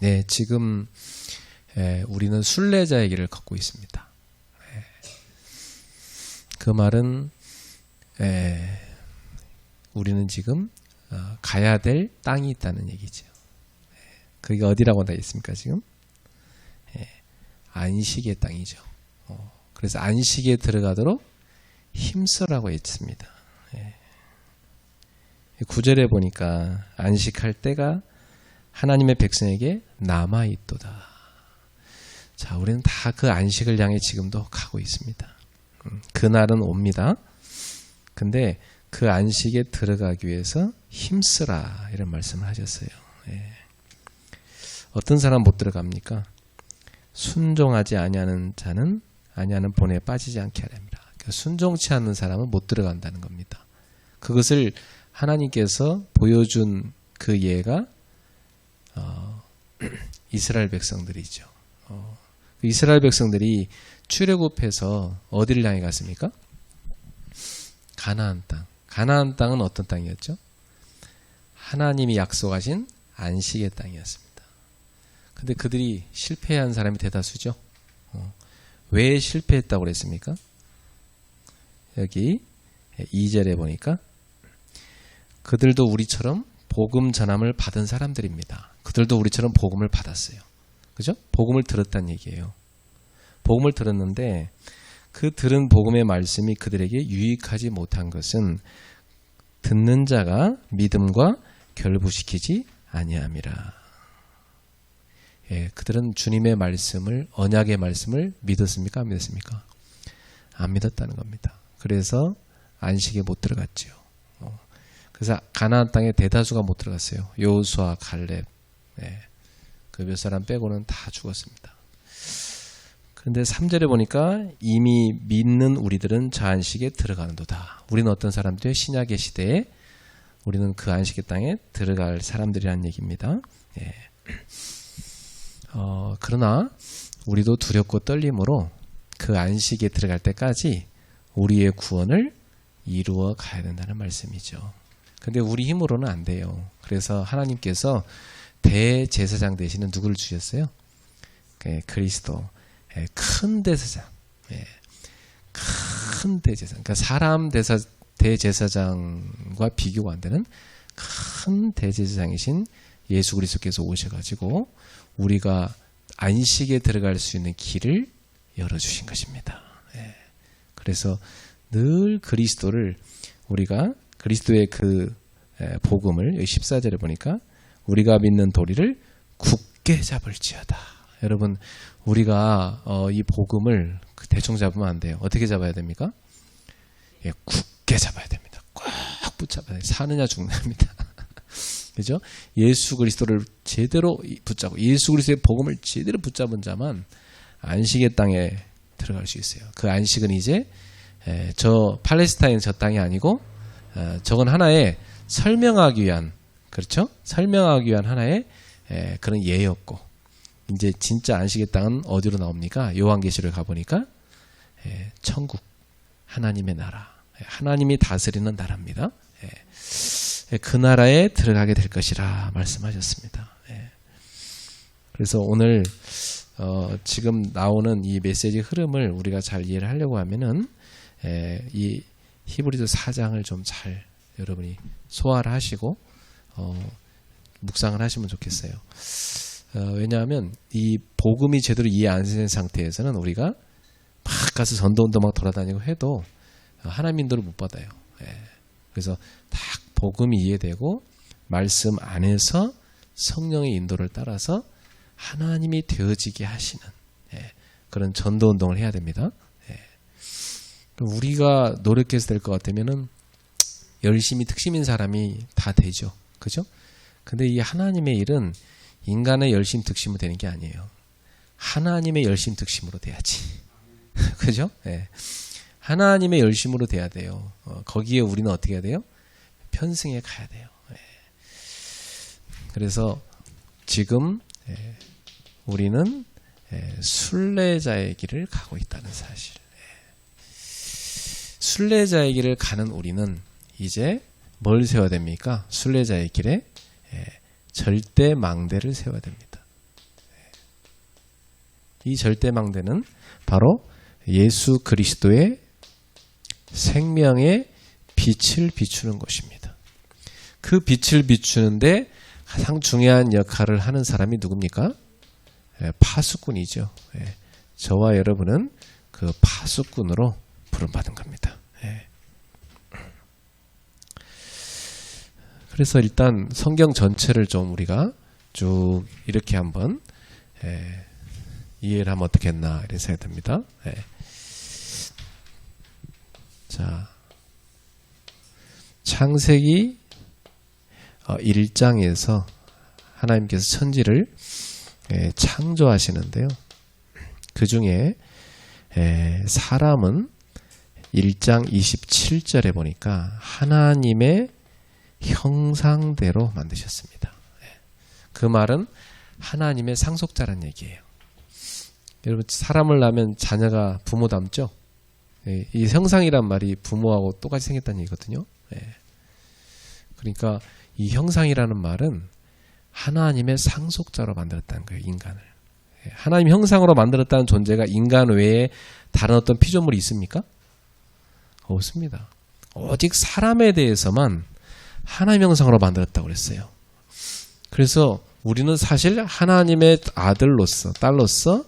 네, 지금 우리는 순례자의 길을 걷고 있습니다. 그 말은 우리는 지금 가야 될 땅이 있다는 얘기죠. 그게 어디라고 되어 있습니까 지금? 안식의 땅이죠. 그래서 안식에 들어가도록 힘써라고 했습니다. 9절에 보니까 안식할 때가 하나님의 백성에게 남아있도다. 자, 우리는 다 그 안식을 향해 지금도 가고 있습니다. 그날은 옵니다. 근데 그 안식에 들어가기 위해서 힘쓰라 이런 말씀을 하셨어요. 어떤 사람 못 들어갑니까? 순종하지 아니하는 자는 아니하는 본에 빠지지 않게 하려 합니다. 그러니까 순종치 않는 사람은 못 들어간다는 겁니다. 그것을 하나님께서 보여준 그 예가 이스라엘 백성들이죠. 이스라엘 백성들이 출애굽해서 어디를 향해 갔습니까? 가나안 땅. 가나안 땅은 어떤 땅이었죠? 하나님이 약속하신 안식의 땅이었습니다. 근데 그들이 실패한 사람이 대다수죠. 왜 실패했다고 그랬습니까? 여기 2절에 보니까 그들도 우리처럼 복음 전함을 받은 사람들입니다. 그들도 우리처럼 복음을 받았어요. 그죠? 복음을 들었다는 얘기예요. 복음을 들었는데 그 들은 복음의 말씀이 그들에게 유익하지 못한 것은 듣는 자가 믿음과 결부시키지 아니함이라. 그들은 주님의 말씀을, 언약의 말씀을 믿었습니까? 안 믿었습니까? 안 믿었다는 겁니다. 그래서 안식에 못 들어갔죠. 그래서 가나안 땅에 대다수가 못 들어갔어요. 여호수아, 갈렙, 그 몇 사람 빼고는 다 죽었습니다. 그런데 3절에 보니까 이미 믿는 우리들은 저 안식에 들어가는도다. 우리는 어떤 사람들이에요? 신약의 시대에 우리는 그 안식의 땅에 들어갈 사람들이라는 얘기입니다. 그러나 우리도 두렵고 떨림으로 그 안식에 들어갈 때까지 우리의 구원을 이루어 가야 된다는 말씀이죠. 근데 우리 힘으로는 안 돼요. 그래서 하나님께서 대제사장 대신에 누구를 주셨어요? 그리스도. 큰 대제사장. 큰 대제사장. 그러니까 사람 대제사장과 비교가 안 되는 큰 대제사장이신 예수 그리스도께서 오셔가지고 우리가 안식에 들어갈 수 있는 길을 열어주신 것입니다. 그래서 늘 그리스도를 우리가 그리스도의 그 복음을 14절에 보니까 우리가 믿는 도리를 굳게 잡을지어다. 여러분 우리가 이 복음을 대충 잡으면 안 돼요. 어떻게 잡아야 됩니까? 굳게 잡아야 됩니다. 꽉 붙잡아야 돼요. 사느냐 죽느냐입니다. 그죠? 예수 그리스도를 제대로 붙잡고 예수 그리스도의 복음을 제대로 붙잡은 자만 안식의 땅에 들어갈 수 있어요. 그 안식은 이제 저 팔레스타인 저 땅이 아니고 저건 하나의 설명하기 위한, 그렇죠? 설명하기 위한 하나의 그런 예였고, 이제 진짜 안식의 땅은 어디로 나옵니까? 요한계시록 가보니까 천국, 하나님의 나라, 하나님이 다스리는 나라입니다. 그 나라에 들어가게 될 것이라 말씀하셨습니다. 그래서 오늘 지금 나오는 이 메시지 흐름을 우리가 잘 이해를 하려고 하면은 이 히브리서 4장을 좀 잘 여러분이 소화를 하시고 묵상을 하시면 좋겠어요. 왜냐하면 이 복음이 제대로 이해 안 된 상태에서는 우리가 막 가서 전도운동 막 돌아다니고 해도 하나님 인도를 못 받아요. 그래서 딱 복음이 이해되고 말씀 안에서 성령의 인도를 따라서 하나님이 되어지게 하시는 그런 전도운동을 해야 됩니다. 우리가 노력해서 될 것 같으면은 열심히 특심인 사람이 다 되죠. 그죠? 근데 이 하나님의 일은 인간의 열심 특심으로 되는 게 아니에요. 하나님의 열심 특심으로 돼야지. 그죠? 하나님의 열심으로 돼야 돼요. 거기에 우리는 어떻게 해야 돼요? 편승해 가야 돼요. 그래서 지금 우리는 순례자의 길을 가고 있다는 사실. 순례자의 길을 가는 우리는 이제 뭘 세워야 됩니까? 순례자의 길에 절대 망대를 세워야 됩니다. 이 절대망대는 바로 예수 그리스도의 생명의 빛을 비추는 것입니다. 그 빛을 비추는데 가장 중요한 역할을 하는 사람이 누굽니까? 파수꾼이죠. 저와 여러분은 그 파수꾼으로 부름받은 겁니다. 그래서 일단 성경 전체를 좀 우리가 쭉 이렇게 한번 이해를 하면 어떻겠나 이런 생각이 듭니다. 자, 창세기 1장에서 하나님께서 천지를 창조하시는데요. 그 중에 사람은 1장 27절에 보니까 하나님의 형상대로 만드셨습니다. 그 말은 하나님의 상속자란 얘기예요. 여러분, 사람을 낳으면 자녀가 부모 닮죠? 이 형상이란 말이 부모하고 똑같이 생겼다는 얘기거든요. 그러니까 이 형상이라는 말은 하나님의 상속자로 만들었다는 거예요, 인간을. 하나님 형상으로 만들었다는 존재가 인간 외에 다른 어떤 피조물이 있습니까? 없습니다. 오직 사람에 대해서만 하나님 형상으로 만들었다고 그랬어요. 그래서 우리는 사실 하나님의 아들로서, 딸로서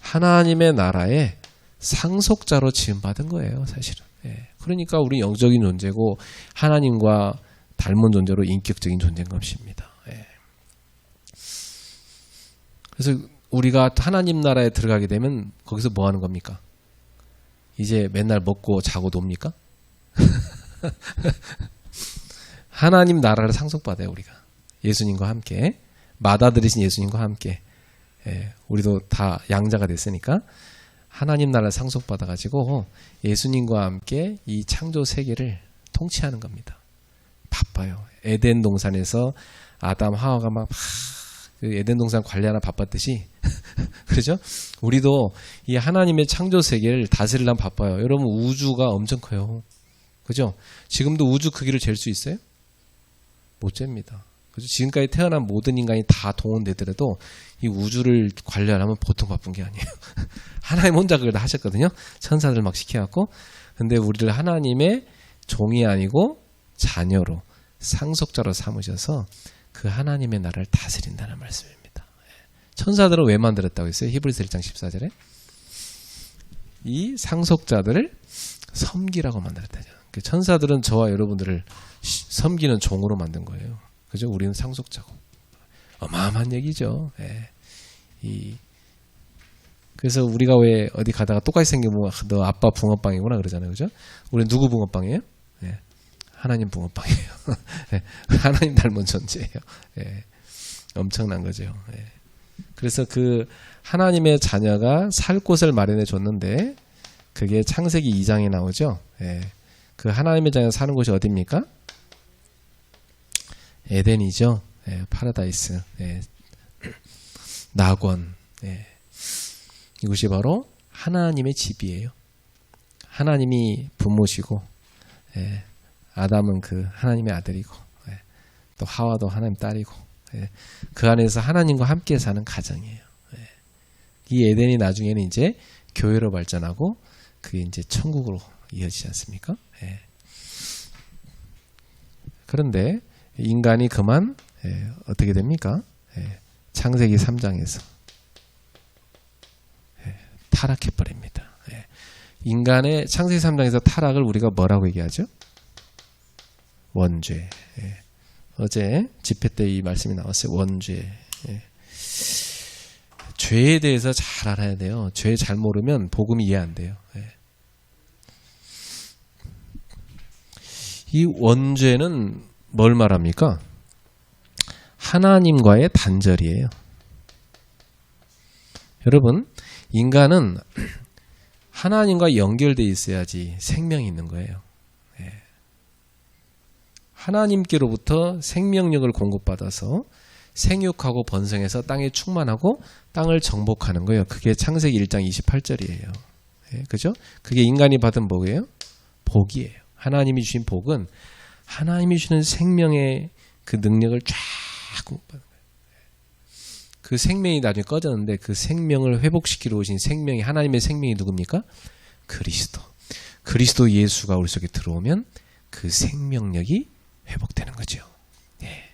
하나님의 나라의 상속자로 지음받은 거예요, 사실은. 그러니까 우리 영적인 존재고 하나님과 닮은 존재로 인격적인 존재인 것입니다. 그래서 우리가 하나님 나라에 들어가게 되면 거기서 뭐 하는 겁니까? 이제 맨날 먹고 자고 놉니까? 하나님 나라를 상속받아요, 우리가. 예수님과 함께. 맏아들이신 예수님과 함께. 우리도 다 양자가 됐으니까 하나님 나라를 상속받아가지고 예수님과 함께 이 창조 세계를 통치하는 겁니다. 바빠요. 에덴 동산에서 아담 하와가 막 그 에덴 동산 관리하나 바빴듯이 그렇죠? 우리도 이 하나님의 창조 세계를 다스리려면 바빠요. 여러분, 우주가 엄청 커요. 그죠? 지금도 우주 크기를 잴 수 있어요? 못 잽니다. 그죠? 지금까지 태어난 모든 인간이 다 동원되더라도 이 우주를 관리하려면 보통 바쁜 게 아니에요. 하나님 혼자 그걸 다 하셨거든요. 천사들 막 시켜갖고. 근데 우리를 하나님의 종이 아니고 자녀로, 상속자로 삼으셔서 그 하나님의 나라를 다스린다는 말씀입니다. 천사들은 왜 만들었다고 했어요? 히브리서 1장 14절에 이 상속자들을 섬기라고 만들었다죠. 천사들은 저와 여러분들을 섬기는 종으로 만든 거예요. 그죠? 우리는 상속자고. 어마어마한 얘기죠. 그래서 우리가 왜 어디 가다가 똑같이 생기면 너 아빠 붕어빵이구나 그러잖아요. 그죠? 우리는 누구 붕어빵이에요? 하나님 붕어빵이에요. 하나님 닮은 존재예요. 엄청난 거죠. 그래서 그 하나님의 자녀가 살 곳을 마련해 줬는데 그게 창세기 2장에 나오죠. 그 하나님의 자녀가 사는 곳이 어디입니까? 에덴이죠. 파라다이스. 낙원. 이곳이 바로 하나님의 집이에요. 하나님이 부모시고 아담은 그 하나님의 아들이고 또 하와도 하나님 딸이고 그 안에서 하나님과 함께 사는 가정이에요. 이 에덴이 나중에는 이제 교회로 발전하고 그게 이제 천국으로 이어지지 않습니까? 그런데 인간이 그만 어떻게 됩니까? 창세기 3장에서 타락해버립니다. 인간의 창세기 3장에서 타락을 우리가 뭐라고 얘기하죠? 원죄. 어제 집회 때 이 말씀이 나왔어요. 원죄. 죄에 대해서 잘 알아야 돼요. 죄 잘 모르면 복음 이해 안 돼요. 이 원죄는 뭘 말합니까? 하나님과의 단절이에요. 여러분, 인간은 하나님과 연결되어 있어야지 생명이 있는 거예요. 하나님께로부터 생명력을 공급받아서 생육하고 번성해서 땅에 충만하고 땅을 정복하는 거예요. 그게 창세기 1장 28절이에요. 그죠? 그게 인간이 받은 복이에요? 복이에요. 하나님이 주신 복은 하나님이 주시는 생명의 그 능력을 쫙 공급받는 거예요. 그 생명이 나중에 꺼졌는데 그 생명을 회복시키러 오신 생명이 하나님의 생명이 누굽니까? 그리스도. 그리스도 예수가 우리 속에 들어오면 그 생명력이 회복되는 거죠. 예.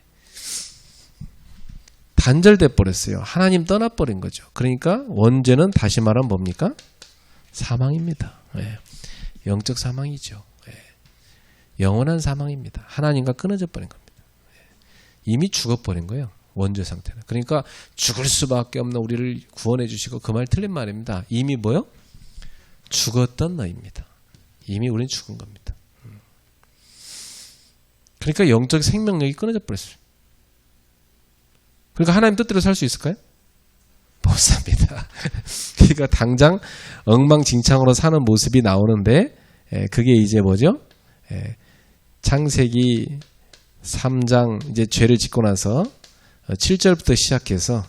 단절돼 버렸어요. 하나님 떠나버린 거죠. 그러니까 원죄는 다시 말하면 뭡니까? 사망입니다. 예. 영적 사망이죠. 예. 영원한 사망입니다. 하나님과 끊어져 버린 겁니다. 예. 이미 죽어버린 거예요. 원죄 상태는. 그러니까 죽을 수밖에 없는 우리를 구원해 주시고 그 말 틀린 말입니다. 이미 뭐요? 죽었던 너입니다. 이미 우리는 죽은 겁니다. 그러니까 영적 생명력이 끊어져 버렸어요. 그러니까 하나님 뜻대로 살 수 있을까요? 못 삽니다. 그러니까 당장 엉망진창으로 사는 모습이 나오는데 그게 이제 뭐죠? 창세기 3장 이제 죄를 짓고 나서 7절부터 시작해서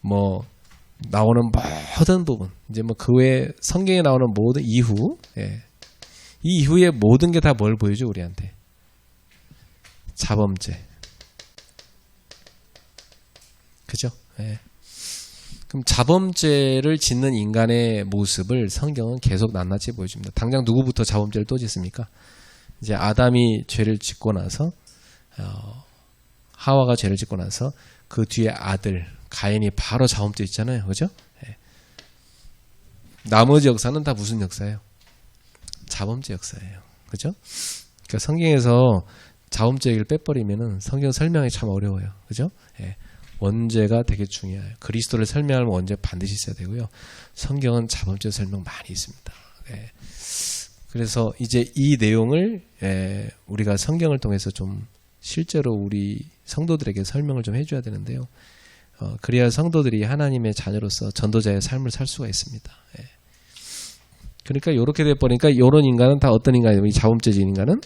뭐 나오는 모든 부분 이제 뭐 그 외에 성경에 나오는 모든 이후 이 이후에 모든 게 다 뭘 보여줘 우리한테? 자범죄. 그죠? 예. 그럼 자범죄를 짓는 인간의 모습을 성경은 계속 낱낱이 보여줍니다. 당장 누구부터 자범죄를 또 짓습니까? 이제 아담이 죄를 짓고 나서 하와가 죄를 짓고 나서 그 뒤에 아들 가인이 바로 자범죄 있잖아요. 그죠? 예. 나머지 역사는 다 무슨 역사예요? 자범죄 역사예요. 그죠? 그러니까 성경에서 자범죄 얘기를 빼버리면은 성경 설명이 참 어려워요. 그죠? 예. 원죄가 되게 중요해요. 그리스도를 설명하면 원죄 반드시 있어야 되고요. 성경은 자범죄 설명 많이 있습니다. 예. 그래서 이제 이 내용을 우리가 성경을 통해서 좀 실제로 우리 성도들에게 설명을 좀 해줘야 되는데요. 그래야 성도들이 하나님의 자녀로서 전도자의 삶을 살 수가 있습니다. 예. 그러니까 이렇게 돼버리니까 이런 인간은 다 어떤 인간이냐면 이 자범죄진 인간은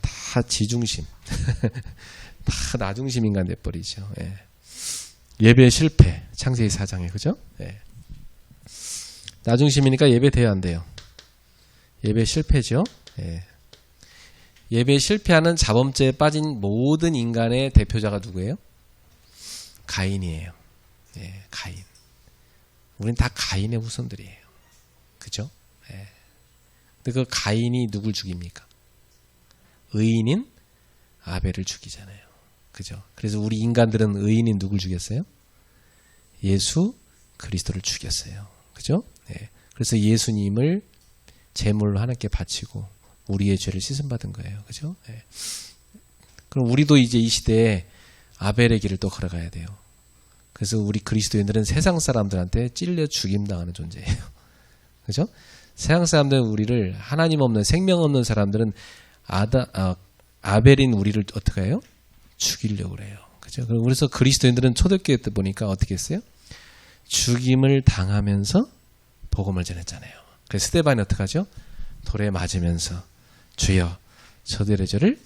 다 지중심 다 나중심 인간 돼버리죠. 예배 실패 창세기 4장에 그죠? 나중심이니까 예배 돼야 안 돼요. 예배 실패죠. 예배 실패하는 자범죄에 빠진 모든 인간의 대표자가 누구예요? 가인이에요. 가인. 우린 다 가인의 후손들이에요. 그죠? 근데 그 가인이 누굴 죽입니까? 의인인 아벨을 죽이잖아요. 그죠? 그래서 우리 인간들은 의인인 누굴 죽였어요? 예수 그리스도를 죽였어요. 그죠? 그래서 예수님을 제물로 하나님께 바치고 우리의 죄를 씻음받은 거예요. 그죠? 그럼 우리도 이제 이 시대에 아벨의 길을 또 걸어가야 돼요. 그래서 우리 그리스도인들은 세상 사람들한테 찔려 죽임당하는 존재예요. 그죠? 세상 사람들은 우리를 하나님 없는 생명 없는 사람들은 아벨인 우리를 어떻게 해요? 죽이려고 그래요. 그죠? 그래서 그리스도인들은 초대교회 때 보니까 어떻게 했어요? 죽임을 당하면서 복음을 전했잖아요. 그래서 스데반이 어떻게 하죠? 돌에 맞으면서 주여 저들의 죄를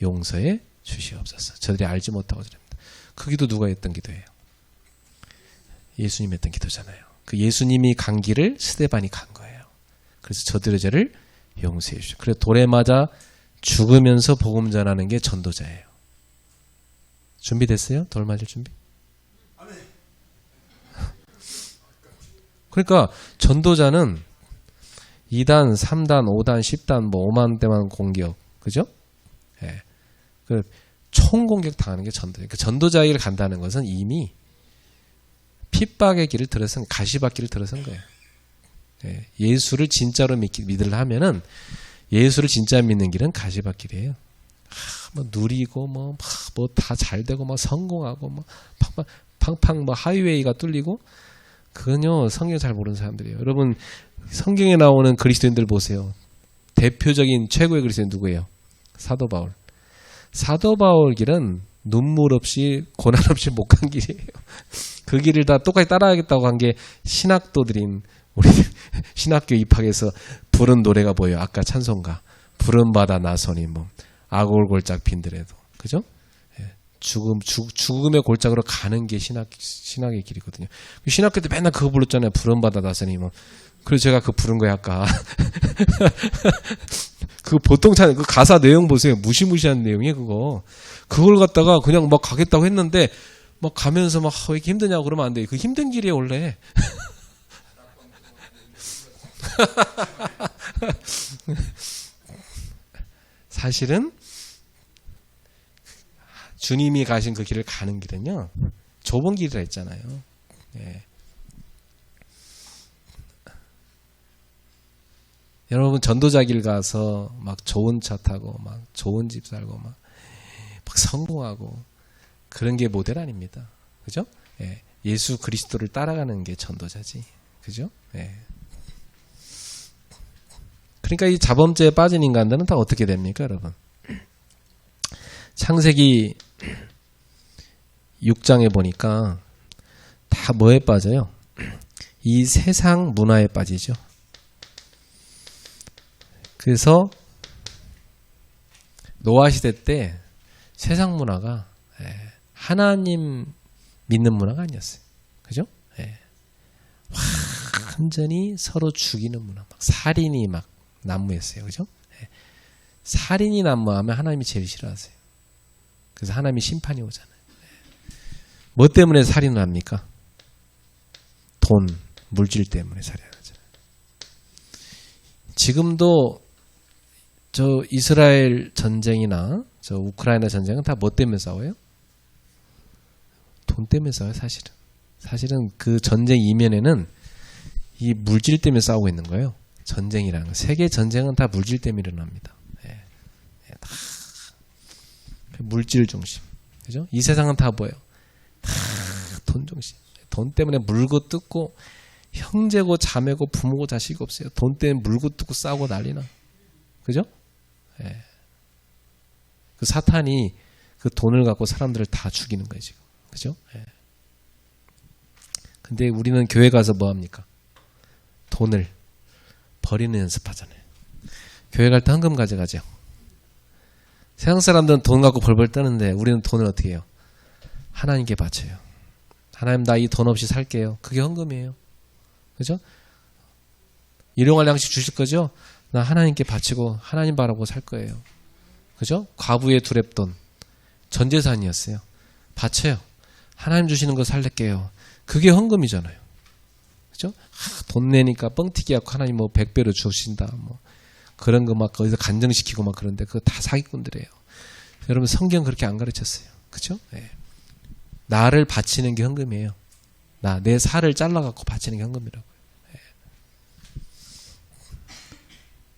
용서해 주시옵소서. 저들이 알지 못하고 드립니다. 그 기도 누가 했던 기도예요? 예수님이 했던 기도잖아요. 그 예수님이 간 길을 스데반이 간 거예요. 그래서 저들의 죄를 용서해 주시오. 그래서 돌에 맞아 죽으면서 복음 전하는 게 전도자예요. 준비됐어요? 돌 맞을 준비? 그러니까 전도자는 2단, 3단, 5단, 10단, 뭐 5만 대만 공격, 그죠? 그 총공격 당하는 게 전도예요. 그 전도자에게 간다는 것은 이미 핍박의 길을 들어선 가시밭길을 들어선 거예요. 예수를 진짜로 믿으려 하면은 예수를 진짜 믿는 길은 가시밭길이에요. 뭐 누리고 뭐 다 잘되고 뭐 성공하고 뭐 팡팡 뭐 하이웨이가 뚫리고 그건요 성경 잘 모르는 사람들이에요. 여러분 성경에 나오는 그리스도인들 보세요. 대표적인 최고의 그리스도인 누구예요? 사도 바울. 사도 바울 길은 눈물 없이 고난 없이 못 간 길이에요. 그 길을 다 똑같이 따라하겠다고 한 게 신학도들인 우리 신학교 입학해서 부른 노래가 뭐예요? 아까 찬송가 부른 바다 나서니 뭐 아골골짝 빈들에도 그죠? 죽음의 골짜기로 가는 게 신학의 길이거든요. 신학교 때 맨날 그거 불렀잖아요. 부른 바다 나서니 뭐. 그래서 제가 그거 부른 거예요 아까. 그 보통 찬양, 그 가사 내용 보세요. 무시무시한 내용이에요, 그거. 그걸 갖다가 그냥 막 가겠다고 했는데, 막 가면서 막, 왜 이렇게 힘드냐고 그러면 안 돼. 그 힘든 길이에요, 원래. 사실은, 주님이 가신 그 길을 가는 길은요, 좁은 길이라 했잖아요. 예. 여러분 전도자 길 가서 막 좋은 차 타고 막 좋은 집 살고 막 성공하고 그런 게 모델 아닙니다. 그죠? 예. 예수 그리스도를 따라가는 게 전도자지. 그죠? 예. 그러니까 이 자범죄에 빠진 인간들은 다 어떻게 됩니까, 여러분? 창세기 6장에 보니까 다 뭐에 빠져요? 이 세상 문화에 빠지죠. 그래서 노아 시대 때 세상 문화가 하나님 믿는 문화가 아니었어요. 그죠? 완전히 서로 죽이는 문화, 막 살인이 막 난무했어요. 그죠? 살인이 난무하면 하나님이 제일 싫어하세요. 그래서 하나님이 심판이 오잖아요. 뭐 때문에 살인을 합니까? 돈, 물질 때문에 살인을 하잖아요. 지금도 저 이스라엘 전쟁이나 저 우크라이나 전쟁은 다 뭐 때문에 싸워요? 돈 때문에 싸워요, 사실은. 사실은 그 전쟁 이면에는 이 물질 때문에 싸우고 있는 거예요. 전쟁이라는 거. 세계 전쟁은 다 물질 때문에 일어납니다. 다 물질 중심. 그죠? 이 세상은 다 뭐예요? 다 돈 중심. 돈 때문에 물고 뜯고 형제고 자매고 부모고 자식이 없어요. 돈 때문에 물고 뜯고 싸우고 난리나. 그죠? 그 사탄이 그 돈을 갖고 사람들을 다 죽이는 거예요, 지금. 그죠? 근데 우리는 교회 가서 뭐 합니까? 돈을 버리는 연습하잖아요. 교회 갈 때 헌금 가져가죠. 세상 사람들은 돈 갖고 벌벌 떠는데 우리는 돈을 어떻게 해요? 하나님께 바쳐요. 하나님, 나 이 돈 없이 살게요. 그게 헌금이에요. 그죠? 일용할 양식 주실 거죠? 나 하나님께 바치고 하나님 바라고 살 거예요. 그죠? 과부의 두렙돈 전 재산이었어요. 바쳐요. 하나님 주시는 거 살릴게요. 그게 헌금이잖아요. 그죠? 돈 내니까 뻥튀기 하고 하나님 뭐 100배로 주신다. 뭐 그런 거 막 거기서 간증시키고 막 그런데 그거 다 사기꾼들이에요. 여러분 성경 그렇게 안 가르쳤어요. 그죠? 나를 바치는 게 헌금이에요. 내 살을 잘라갖고 바치는 게 헌금이라고요.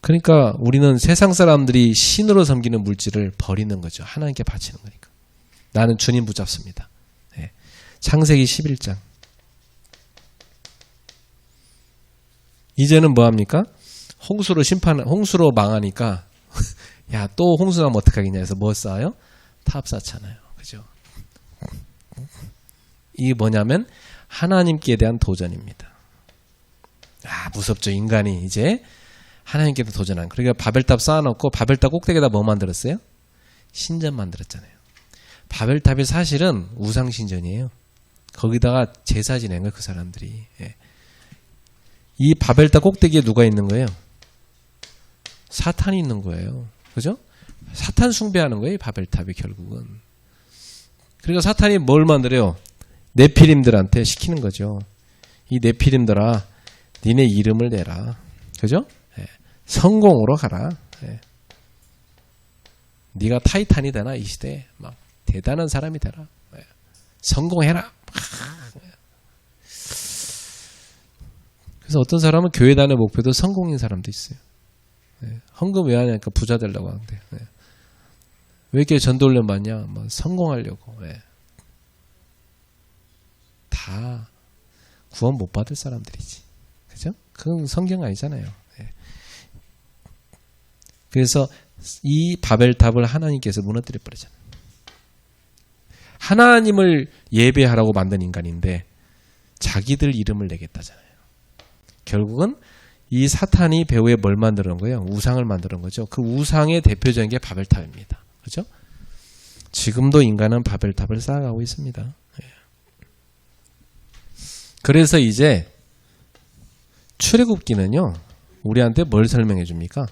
그러니까 우리는 세상 사람들이 신으로 섬기는 물질을 버리는 거죠. 하나님께 바치는 거니까. 나는 주님 붙잡습니다. 창세기 11장. 이제는 뭐 합니까? 홍수로 망하니까 야, 또 홍수 나면 어떡하겠냐 해서 뭐 쌓아요? 탑 쌓잖아요. 그죠? 이게 뭐냐면 하나님께 대한 도전입니다. 무섭죠. 인간이 이제 하나님께도 도전한. 그러니까 바벨탑 쌓아놓고 바벨탑 꼭대기에다 뭐 만들었어요? 신전 만들었잖아요. 바벨탑이 사실은 우상신전이에요. 거기다가 제사 지낸 거예요. 그 사람들이. 이 바벨탑 꼭대기에 누가 있는 거예요? 사탄이 있는 거예요. 그죠? 사탄 숭배하는 거예요. 이 바벨탑이 결국은. 그러니까 사탄이 뭘 만들어요? 네피림들한테 시키는 거죠. 이 네피림들아, 니네 이름을 내라. 그죠? 성공으로 가라. 네가 타이탄이 되나 이 시대에 막 대단한 사람이 되라. 성공해라. 그래서 어떤 사람은 교회 다니는 목표도 성공인 사람도 있어요. 헌금 왜 하냐니까 부자 되려고 하는데. 왜 이렇게 전도훈련 받냐? 뭐 성공하려고. 다 구원 못 받을 사람들이지. 그죠? 그건 성경 아니잖아요. 그래서 이 바벨탑을 하나님께서 무너뜨려 버리잖아요. 하나님을 예배하라고 만든 인간인데 자기들 이름을 내겠다잖아요. 결국은 이 사탄이 배후에 뭘 만드는 거예요? 우상을 만드는 거죠. 그 우상의 대표적인 게 바벨탑입니다. 그렇죠? 지금도 인간은 바벨탑을 쌓아가고 있습니다. 그래서 이제 출애굽기는요, 우리한테 뭘 설명해 줍니까?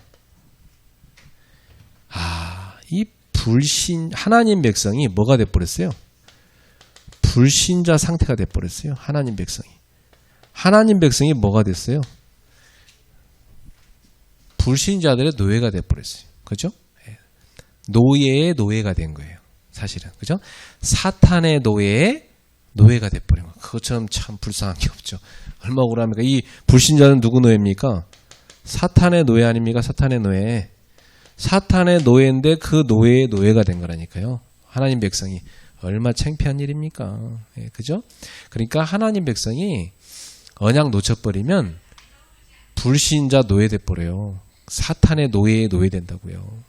이 하나님 백성이 뭐가 돼버렸어요? 불신자 상태가 돼버렸어요. 하나님 백성이 뭐가 됐어요? 불신자들의 노예가 돼버렸어요. 그죠? 노예의 노예가 된 거예요. 사실은. 그죠? 사탄의 노예가 돼버린 거예요. 그것처럼 참 불쌍한 게 없죠. 얼마나 억울합니까? 이 불신자는 누구 노예입니까? 사탄의 노예 아닙니까? 사탄의 노예. 사탄의 노예인데 그 노예의 노예가 된 거라니까요. 하나님 백성이. 얼마 창피한 일입니까? 예, 그죠? 그러니까 하나님 백성이 언약 놓쳐버리면 불신자 노예 돼버려요. 사탄의 노예에 노예된다고요.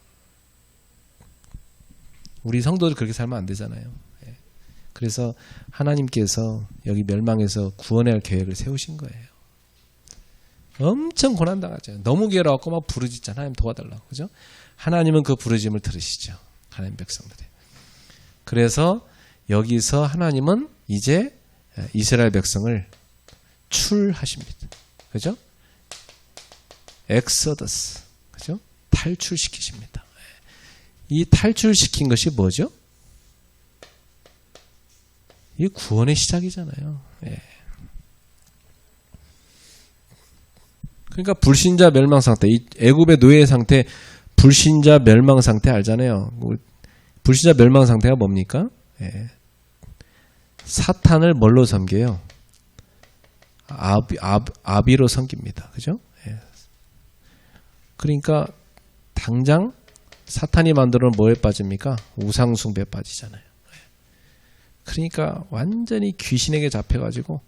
우리 성도들 그렇게 살면 안 되잖아요. 예. 그래서 하나님께서 여기 멸망에서 구원해야 할 계획을 세우신 거예요. 엄청 고난당하죠. 너무 괴로워갖고 막 부르짖잖아요. 하나님 도와달라고. 그죠? 하나님은 그 부르짖음을 들으시죠. 하나님 백성들이. 그래서 여기서 하나님은 이제 이스라엘 백성을 출하십니다. 그죠? 엑소더스. 그죠? 탈출시키십니다. 이 탈출시킨 것이 뭐죠? 이 구원의 시작이잖아요. 예. 그러니까 불신자 멸망 상태, 이 애굽의 노예 상태, 불신자 멸망 상태 알잖아요. 불신자 멸망 상태가 뭡니까? 예. 사탄을 뭘로 섬겨요? 아비로 섬깁니다. 그죠? 예. 그러니까 당장 사탄이 만들어 뭐에 빠집니까? 우상숭배에 빠지잖아요. 예. 그러니까 완전히 귀신에게 잡혀가지고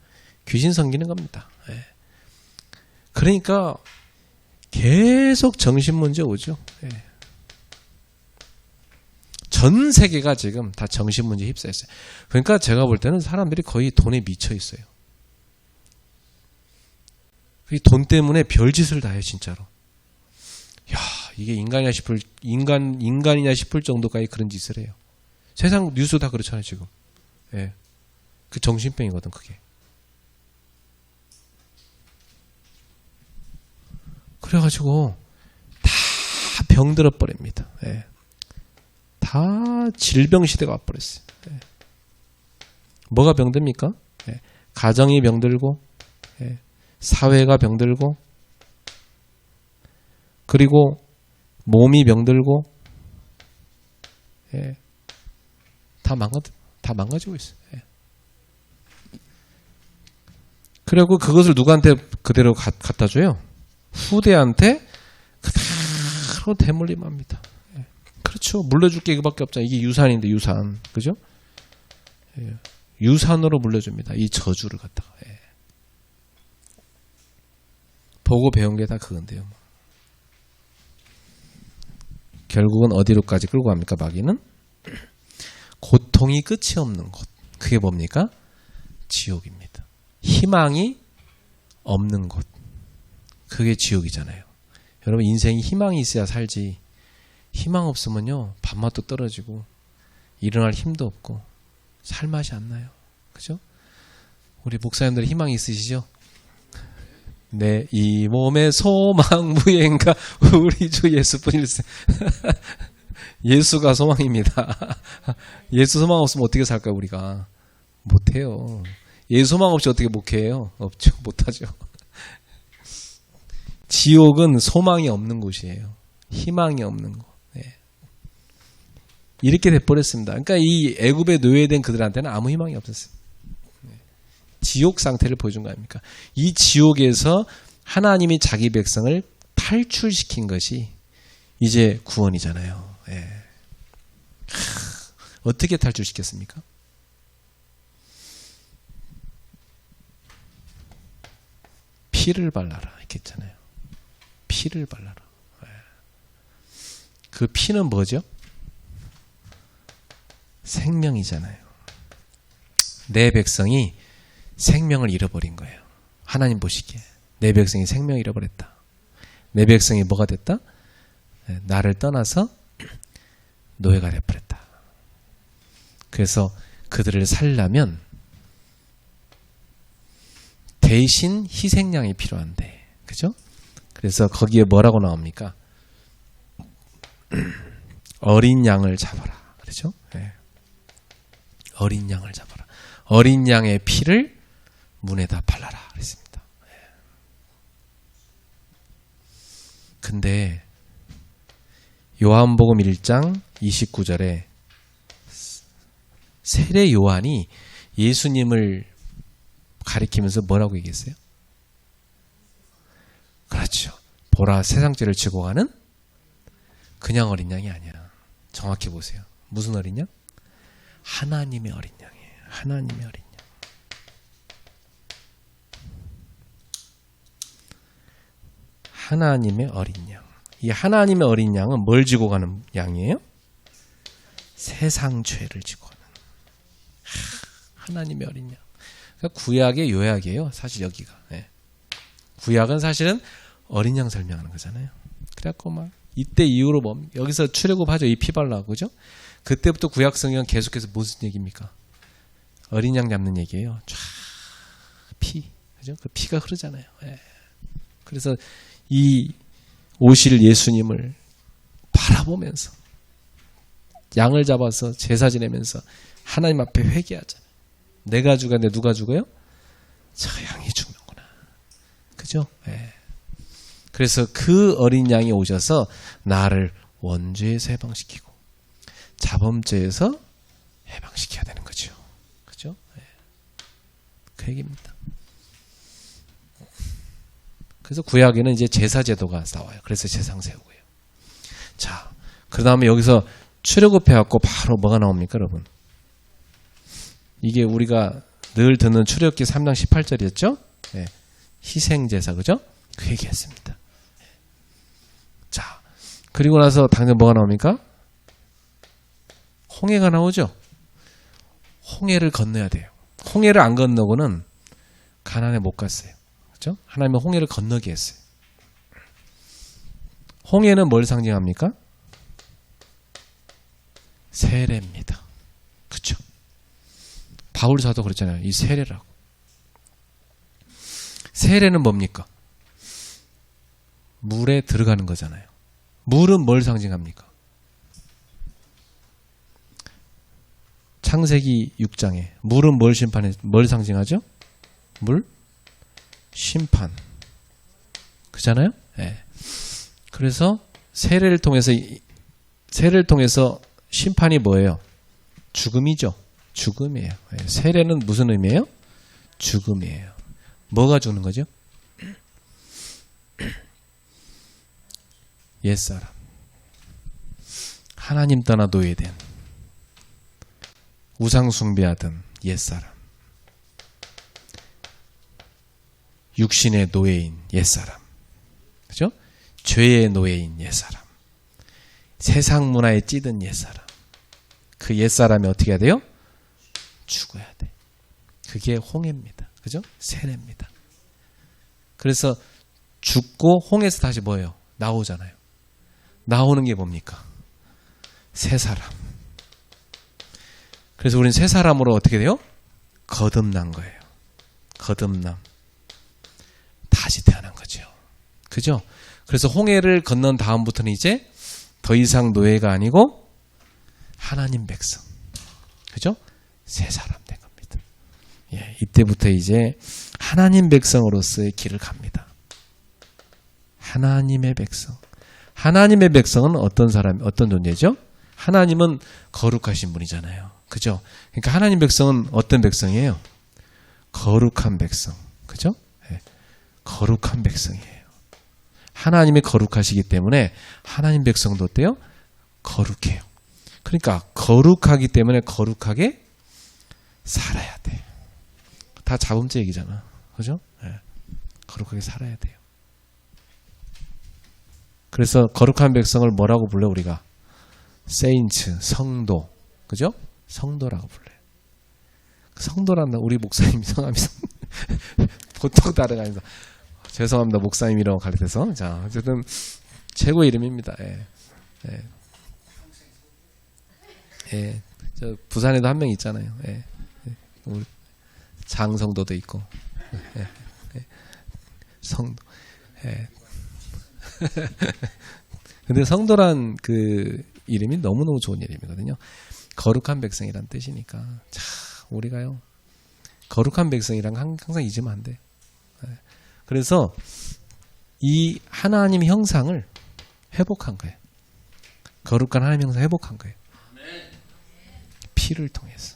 귀신 섬기는 겁니다. 예. 그러니까 계속 정신문제 오죠. 예. 전 세계가 지금 다 정신문제에 휩싸였어요. 그러니까 제가 볼 때는 사람들이 거의 돈에 미쳐 있어요. 이 돈 때문에 별짓을 다 해요, 진짜로. 야, 이게 인간이냐 싶을 정도까지 그런 짓을 해요. 세상 뉴스 다 그렇잖아요, 지금. 예. 그 정신병이거든, 그게. 그래가지고 다 병들어 버립니다. 예. 다 질병 시대가 와버렸어요. 예. 뭐가 병듭니까? 예. 가정이 병들고, 예. 사회가 병들고, 그리고 몸이 병들고, 예. 다 망가지고 있어요. 예. 그리고 그것을 누구한테 그대로 갖다 줘요? 후대한테 그대로 대물림합니다. 예. 그렇죠. 물려줄 게 이거밖에 없잖아요. 이게 유산인데, 유산. 그죠? 예. 유산으로 물려줍니다. 이 저주를 갖다가. 예. 보고 배운 게 다 그건데요. 결국은 어디로까지 끌고 갑니까? 마귀는 고통이 끝이 없는 곳. 그게 뭡니까? 지옥입니다. 희망이 없는 곳. 그게 지옥이잖아요. 여러분 인생이 희망이 있어야 살지. 희망 없으면요 밥맛도 떨어지고 일어날 힘도 없고 살 맛이 안 나요. 그죠? 우리 목사님들 희망이 있으시죠? 네, 이 몸의 소망 무예인가 우리 주 예수뿐일세. 예수가 소망입니다. 예수 소망 없으면 어떻게 살까 우리가? 못해요. 예수 소망 없이 어떻게 목회해요? 없죠. 못하죠. 지옥은 소망이 없는 곳이에요. 희망이 없는 곳. 네. 이렇게 돼버렸습니다. 그러니까 이 애굽에 노예된 그들한테는 아무 희망이 없었어요. 지옥 상태를 보여준 거 아닙니까? 이 지옥에서 하나님이 자기 백성을 탈출시킨 것이 이제 구원이잖아요. 예. 어떻게 탈출시켰습니까? 피를 발라라 이렇게 했잖아요. 피를 발라라. 예. 그 피는 뭐죠? 생명이잖아요. 내 백성이 생명을 잃어버린 거예요. 하나님 보시기에 내 백성이 생명을 잃어버렸다. 내 백성이 뭐가 됐다? 나를 떠나서 노예가 되어버렸다. 그래서 그들을 살려면 대신 희생양이 필요한데, 그죠? 그래서 거기에 뭐라고 나옵니까? 어린 양을 잡아라. 그렇죠? 예. 어린 양을 잡아라. 어린 양의 피를 문에다 발라라. 그랬습니다. 예. 근데 요한복음 1장 29절에 세례 요한이 예수님을 가리키면서 뭐라고 얘기했어요? 그렇죠. 보라, 세상죄를 지고 가는 그냥 어린 양이 아니야. 정확히 보세요. 무슨 어린 양? 하나님의 어린 양이에요. 하나님의 어린 양. 하나님의 어린 양. 이 하나님의 어린 양은 뭘 지고 가는 양이에요? 세상 죄를 지고 가는. 하나님의 어린 양. 그러니까 구약의 요약이에요. 사실 여기가. 네. 구약은 사실은 어린 양 설명하는 거잖아요. 그래갖고 막 이때 이후로 여기서 출애굽하죠. 이 피 발라고, 그죠? 그때부터 구약 성경 계속해서 무슨 얘기입니까? 어린 양 잡는 얘기예요. 쫙 피, 그죠? 그 피가 흐르잖아요. 예. 그래서 이 오실 예수님을 바라보면서 양을 잡아서 제사 지내면서 하나님 앞에 회개하잖아요. 내가 죽었는데 누가 죽어요? 저 양이 죽는구나. 그죠? 예. 그래서 그 어린 양이 오셔서 나를 원죄에서 해방시키고 자범죄에서 해방시켜야 되는 거죠. 그죠? 예. 그 얘기입니다. 그래서 구약에는 이제 제사제도가 나와요. 그래서 제상 세우고요. 자, 그 다음에 여기서 출애굽해갖고 바로 뭐가 나옵니까, 여러분? 이게 우리가 늘 듣는 출애굽기 3장 18절이었죠? 네. 희생제사, 그죠? 그 얘기했습니다. 자, 그리고 나서 당장 뭐가 나옵니까? 홍해가 나오죠? 홍해를 건너야 돼요. 홍해를 안 건너고는 가나안에 못 갔어요. 그렇죠? 하나님은 홍해를 건너게 했어요. 홍해는 뭘 상징합니까? 세례입니다. 그렇죠? 바울 사도 그랬잖아요. 이 세례라고. 세례는 뭡니까? 물에 들어가는 거잖아요. 물은 뭘 상징합니까? 창세기 6장에 물은 뭘 상징하죠? 물? 심판. 그잖아요? 네. 그래서 세례를 통해서 심판이 뭐예요? 죽음이죠. 죽음이에요. 네. 세례는 무슨 의미예요? 죽음이에요. 뭐가 죽는 거죠? 옛사람. 하나님 떠나 노예된 우상 숭배하던 옛사람. 육신의 노예인 옛사람. 그죠? 죄의 노예인 옛사람. 세상 문화에 찌든 옛사람. 그 옛사람이 어떻게 해야 돼요? 죽어야 돼. 그게 홍해입니다. 그죠? 세례입니다. 그래서 죽고 홍해에서 다시 뭐예요? 나오잖아요. 나오는 게 뭡니까? 새 사람. 그래서 우리는 새 사람으로 어떻게 돼요? 거듭난 거예요. 거듭남. 다시 태어난 거죠. 그죠? 그래서 홍해를 건넌 다음부터는 이제 더 이상 노예가 아니고 하나님 백성. 그죠? 새 사람 된 겁니다. 예, 이때부터 이제 하나님 백성으로서의 길을 갑니다. 하나님의 백성. 하나님의 백성은 어떤 사람, 어떤 존재죠? 하나님은 거룩하신 분이잖아요. 그죠? 그러니까 하나님 백성은 어떤 백성이에요? 거룩한 백성. 그죠? 네. 거룩한 백성이에요. 하나님이 거룩하시기 때문에 하나님 백성도 어때요? 거룩해요. 그러니까 거룩하기 때문에 거룩하게 살아야 돼. 다 자범죄 얘기잖아. 그죠? 네. 거룩하게 살아야 돼요. 그래서 거룩한 백성을 뭐라고 불러 우리가? 세인츠, 성도. 그죠? 성도라고 불러요. 성도란다. 우리 목사님 성함이 보통 따라가면서 죄송합니다. 목사님이라고 가르쳐서. 자, 어쨌든 최고의 이름입니다. 예. 예. 예. 저 부산에도 한 명 있잖아요. 예. 예. 우리 장성도도 있고. 예. 예. 성도. 예. 근데 성도란 그 이름이 너무너무 좋은 이름이거든요. 거룩한 백성이란 뜻이니까. 자, 우리가요. 거룩한 백성이랑 항상 잊으면 안 돼. 그래서 이 하나님 형상을 회복한 거예요. 거룩한 하나님 형상 회복한 거예요. 피를 통해서.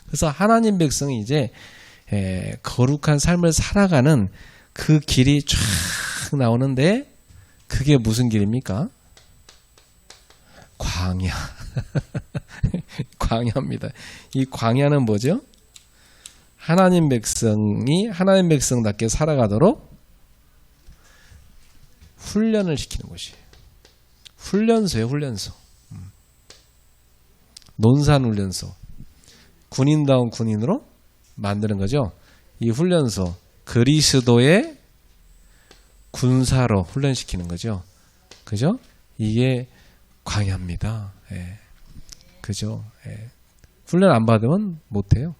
그래서 하나님 백성이 이제 거룩한 삶을 살아가는 그 길이 쫙 나오는데 그게 무슨 길입니까? 광야. 광야입니다. 이 광야는 뭐죠? 하나님 백성이 하나님 백성답게 살아가도록 훈련을 시키는 곳이에요. 훈련소예요, 훈련소. 논산훈련소. 군인다운 군인으로 만드는 거죠. 이 훈련소, 그리스도의 군사로 훈련시키는 거죠. 그죠? 이게 광야입니다. 예. 그죠? 예. 훈련 안 받으면 못해요.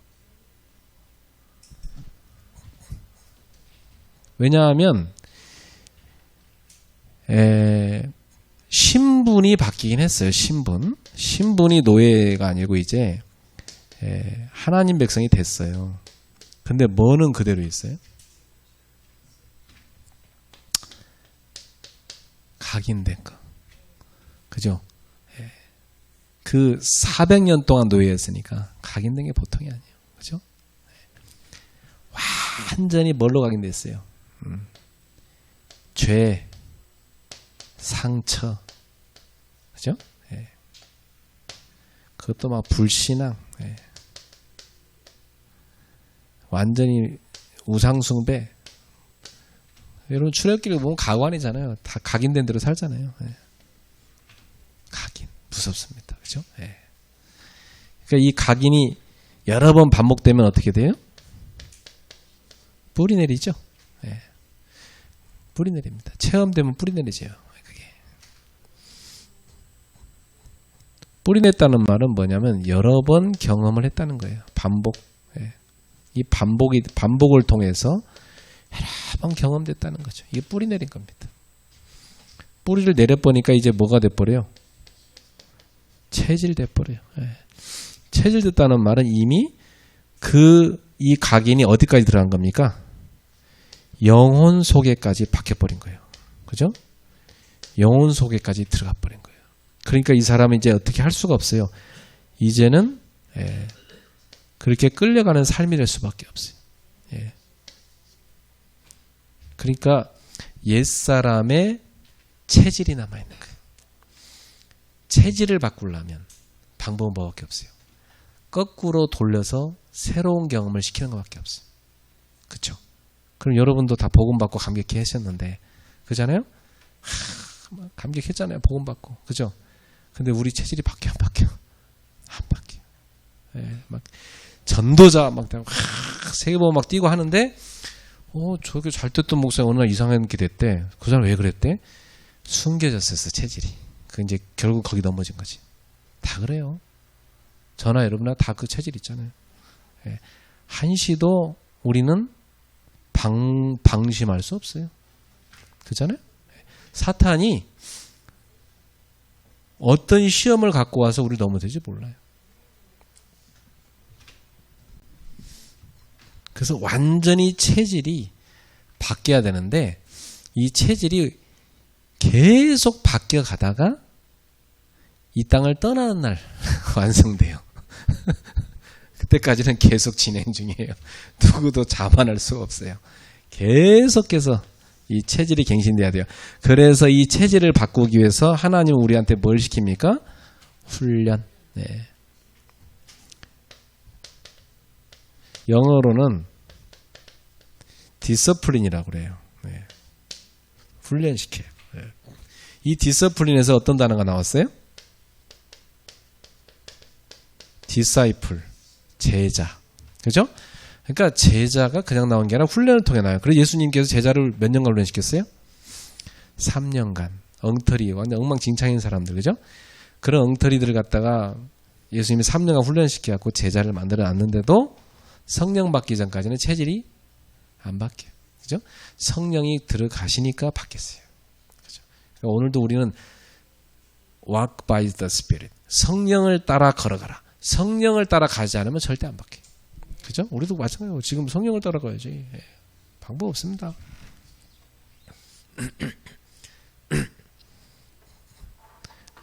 왜냐하면 신분이 바뀌긴 했어요. 신분이 노예가 아니고 이제 하나님 백성이 됐어요. 근데 뭐는 그대로 있어요? 각인된 거. 그죠? 그 400년 동안 노예였으니까 각인된 게 보통이 아니에요. 그죠? 완전히 뭘로 각인됐어요? 죄, 상처, 그죠? 그것도 막 불신앙, 완전히 우상숭배. 여러분 출애굽기를 보면 가관이잖아요. 다 각인된 대로 살잖아요. 각인 무섭습니다, 그죠? 그러니까 이 각인이 여러 번 반복되면 어떻게 돼요? 뿌리 내리죠. 뿌리 내립니다. 체험되면 뿌리 내리죠. 그게. 뿌리 냈다는 말은 뭐냐면 여러 번 경험을 했다는 거예요. 반복. 이 반복을 통해서 여러 번 경험됐다는 거죠. 이게 뿌리 내린 겁니다. 뿌리를 내려보니까 이제 뭐가 돼버려요? 체질 돼버려요. 체질 됐다는 말은 이미 이 각인이 어디까지 들어간 겁니까? 영혼 속에까지 박혀버린 거예요. 그죠? 영혼 속에까지 들어가 버린 거예요. 그러니까 이 사람은 이제 어떻게 할 수가 없어요. 이제는 그렇게 끌려가는 삶이 될 수밖에 없어요. 그러니까 옛사람의 체질이 남아있는 거예요. 체질을 바꾸려면 방법은 뭐밖에 없어요. 거꾸로 돌려서 새로운 경험을 시키는 것밖에 없어요. 그렇죠? 그럼 여러분도 다 복음받고 감격해 하셨는데 그잖아요? 감격했잖아요. 복음받고. 그죠? 근데 우리 체질이 바뀌어 안 바뀌어? 안 바뀌어. 막 전도자 막 세계보험 막 뛰고 하는데 저게 잘 됐던 목사가 어느 날 이상하게 됐대. 그 사람 왜 그랬대? 숨겨졌었어, 체질이. 그 이제 결국 거기 넘어진 거지. 다 그래요. 저나 여러분나 다 그 체질 있잖아요. 한시도 우리는 방심할 수 없어요. 그잖아요? 사탄이 어떤 시험을 갖고 와서 우리 넘어질지 몰라요. 그래서 완전히 체질이 바뀌어야 되는데 이 체질이 계속 바뀌어 가다가 이 땅을 떠나는 날 완성돼요. 그때까지는 계속 진행 중이에요. 누구도 자만할 수가 없어요. 계속해서 이 체질이 갱신돼야 돼요. 그래서 이 체질을 바꾸기 위해서 하나님은 우리한테 뭘 시킵니까? 훈련. 영어로는 디서플린이라고 그래요. 훈련시켜요. 이 디서플린에서 어떤 단어가 나왔어요? 디사이플, 제자. 그죠? 그러니까 제자가 그냥 나온 게 아니라 훈련을 통해 나와요. 그래서 예수님께서 제자를 몇 년간 훈련시켰어요? 3년간. 엉터리, 완전 엉망진창인 사람들. 그죠? 그런 엉터리들을 갖다가 예수님이 3년간 훈련시켜갖고 제자를 만들어 놨는데도 성령 받기 전까지는 체질이 안 바뀌어요. 그죠? 성령이 들어가시니까 바뀌었어요. 그죠? 오늘도 우리는 walk by the Spirit. 성령을 따라 걸어가라. 성령을 따라 가지 않으면 절대 안 바뀌어요. 그죠? 우리도 마찬가지고 지금 성령을 따라 가야지. 예. 방법 없습니다.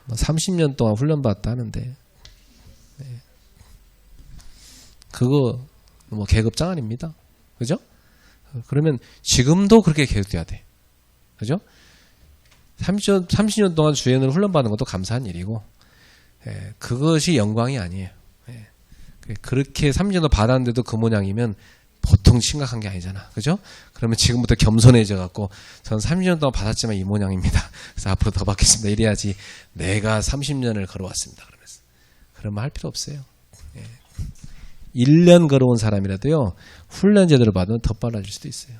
30년 동안 훈련받았다 하는데 그거 뭐 계급장 아닙니다. 그죠? 그러면 지금도 그렇게 계속돼야 돼. 그죠? 30년 동안 주연을 훈련받는 것도 감사한 일이고 그것이 영광이 아니에요. 그렇게 30년도 받았는데도 그 모양이면 보통 심각한 게 아니잖아. 그죠? 그러면 지금부터 겸손해져 갖고 전 30년 동안 받았지만 이 모양입니다. 그래서 앞으로 더 받겠습니다. 이래야지 내가 30년을 걸어왔습니다. 그러면서. 그러면 할 필요 없어요. 1년 걸어온 사람이라도요. 훈련 제대로 받으면 더 빨라질 수도 있어요.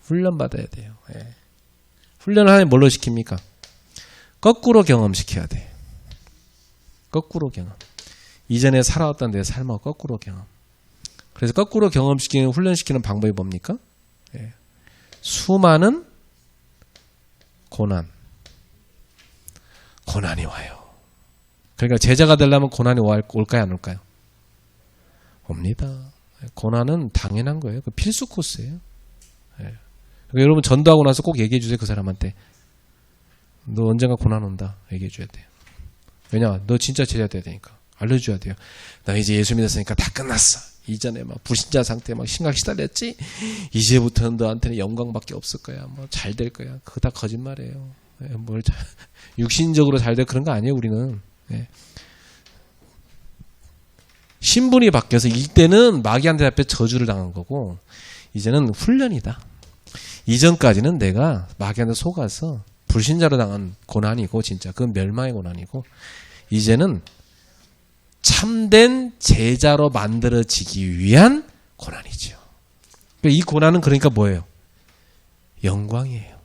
훈련 받아야 돼요. 훈련을 하면 뭘로 시킵니까? 거꾸로 경험시켜야 돼. 거꾸로 경험. 이전에 살아왔던 내 삶하고 거꾸로 경험. 그래서 거꾸로 경험시키는 훈련시키는 방법이 뭡니까? 수많은 고난이 와요. 그러니까 제자가 되려면 고난이 올까요, 안 올까요? 옵니다. 고난은 당연한 거예요. 그 필수 코스예요. 그러니까 여러분 전도하고 나서 꼭 얘기해 주세요. 그 사람한테. 너 언젠가 고난 온다. 얘기해 줘야 돼요. 왜냐? 너 진짜 제자 돼야 되니까. 알려줘야 돼요. 나 이제 예수 믿었으니까 다 끝났어. 이전에 막 불신자 상태에 막 심각 시달렸지? 이제부터는 너한테는 영광밖에 없을 거야. 뭐 잘 될 거야. 그거 다 거짓말이에요. 육신적으로 잘 될 그런 거 아니에요, 우리는. 신분이 바뀌어서 이때는 마귀한테 앞에 저주를 당한 거고, 이제는 훈련이다. 이전까지는 내가 마귀한테 속아서 불신자로 당한 고난이고, 진짜 그건 멸망의 고난이고, 이제는 참된 제자로 만들어지기 위한 고난이죠. 이 고난은 그러니까 뭐예요? 영광이에요.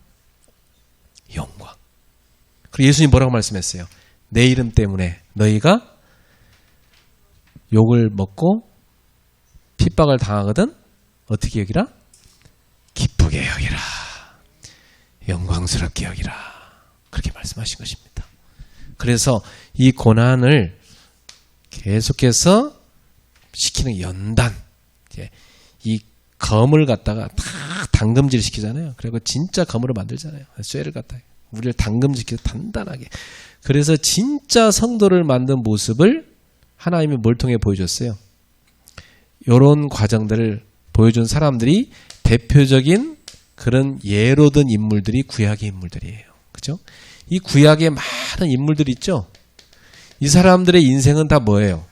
영광. 그리고 예수님 뭐라고 말씀했어요? 내 이름 때문에 너희가 욕을 먹고 핍박을 당하거든 어떻게 여기라? 기쁘게 여기라. 영광스럽게 여기라. 그렇게 말씀하신 것입니다. 그래서 이 고난을 계속해서 시키는 연단, 이 검을 갖다가 다 당금질 시키잖아요. 그리고 진짜 검으로 만들잖아요. 쇠를 갖다가 우리를 당금질시켜서 단단하게. 그래서 진짜 성도를 만든 모습을 하나님이 뭘 통해 보여줬어요? 이런 과정들을 보여준 사람들이 대표적인 그런 예로 든 인물들이 구약의 인물들이에요. 그죠? 이 구약에 많은 인물들이 있죠? 이 사람들의 인생은 다 뭐예요?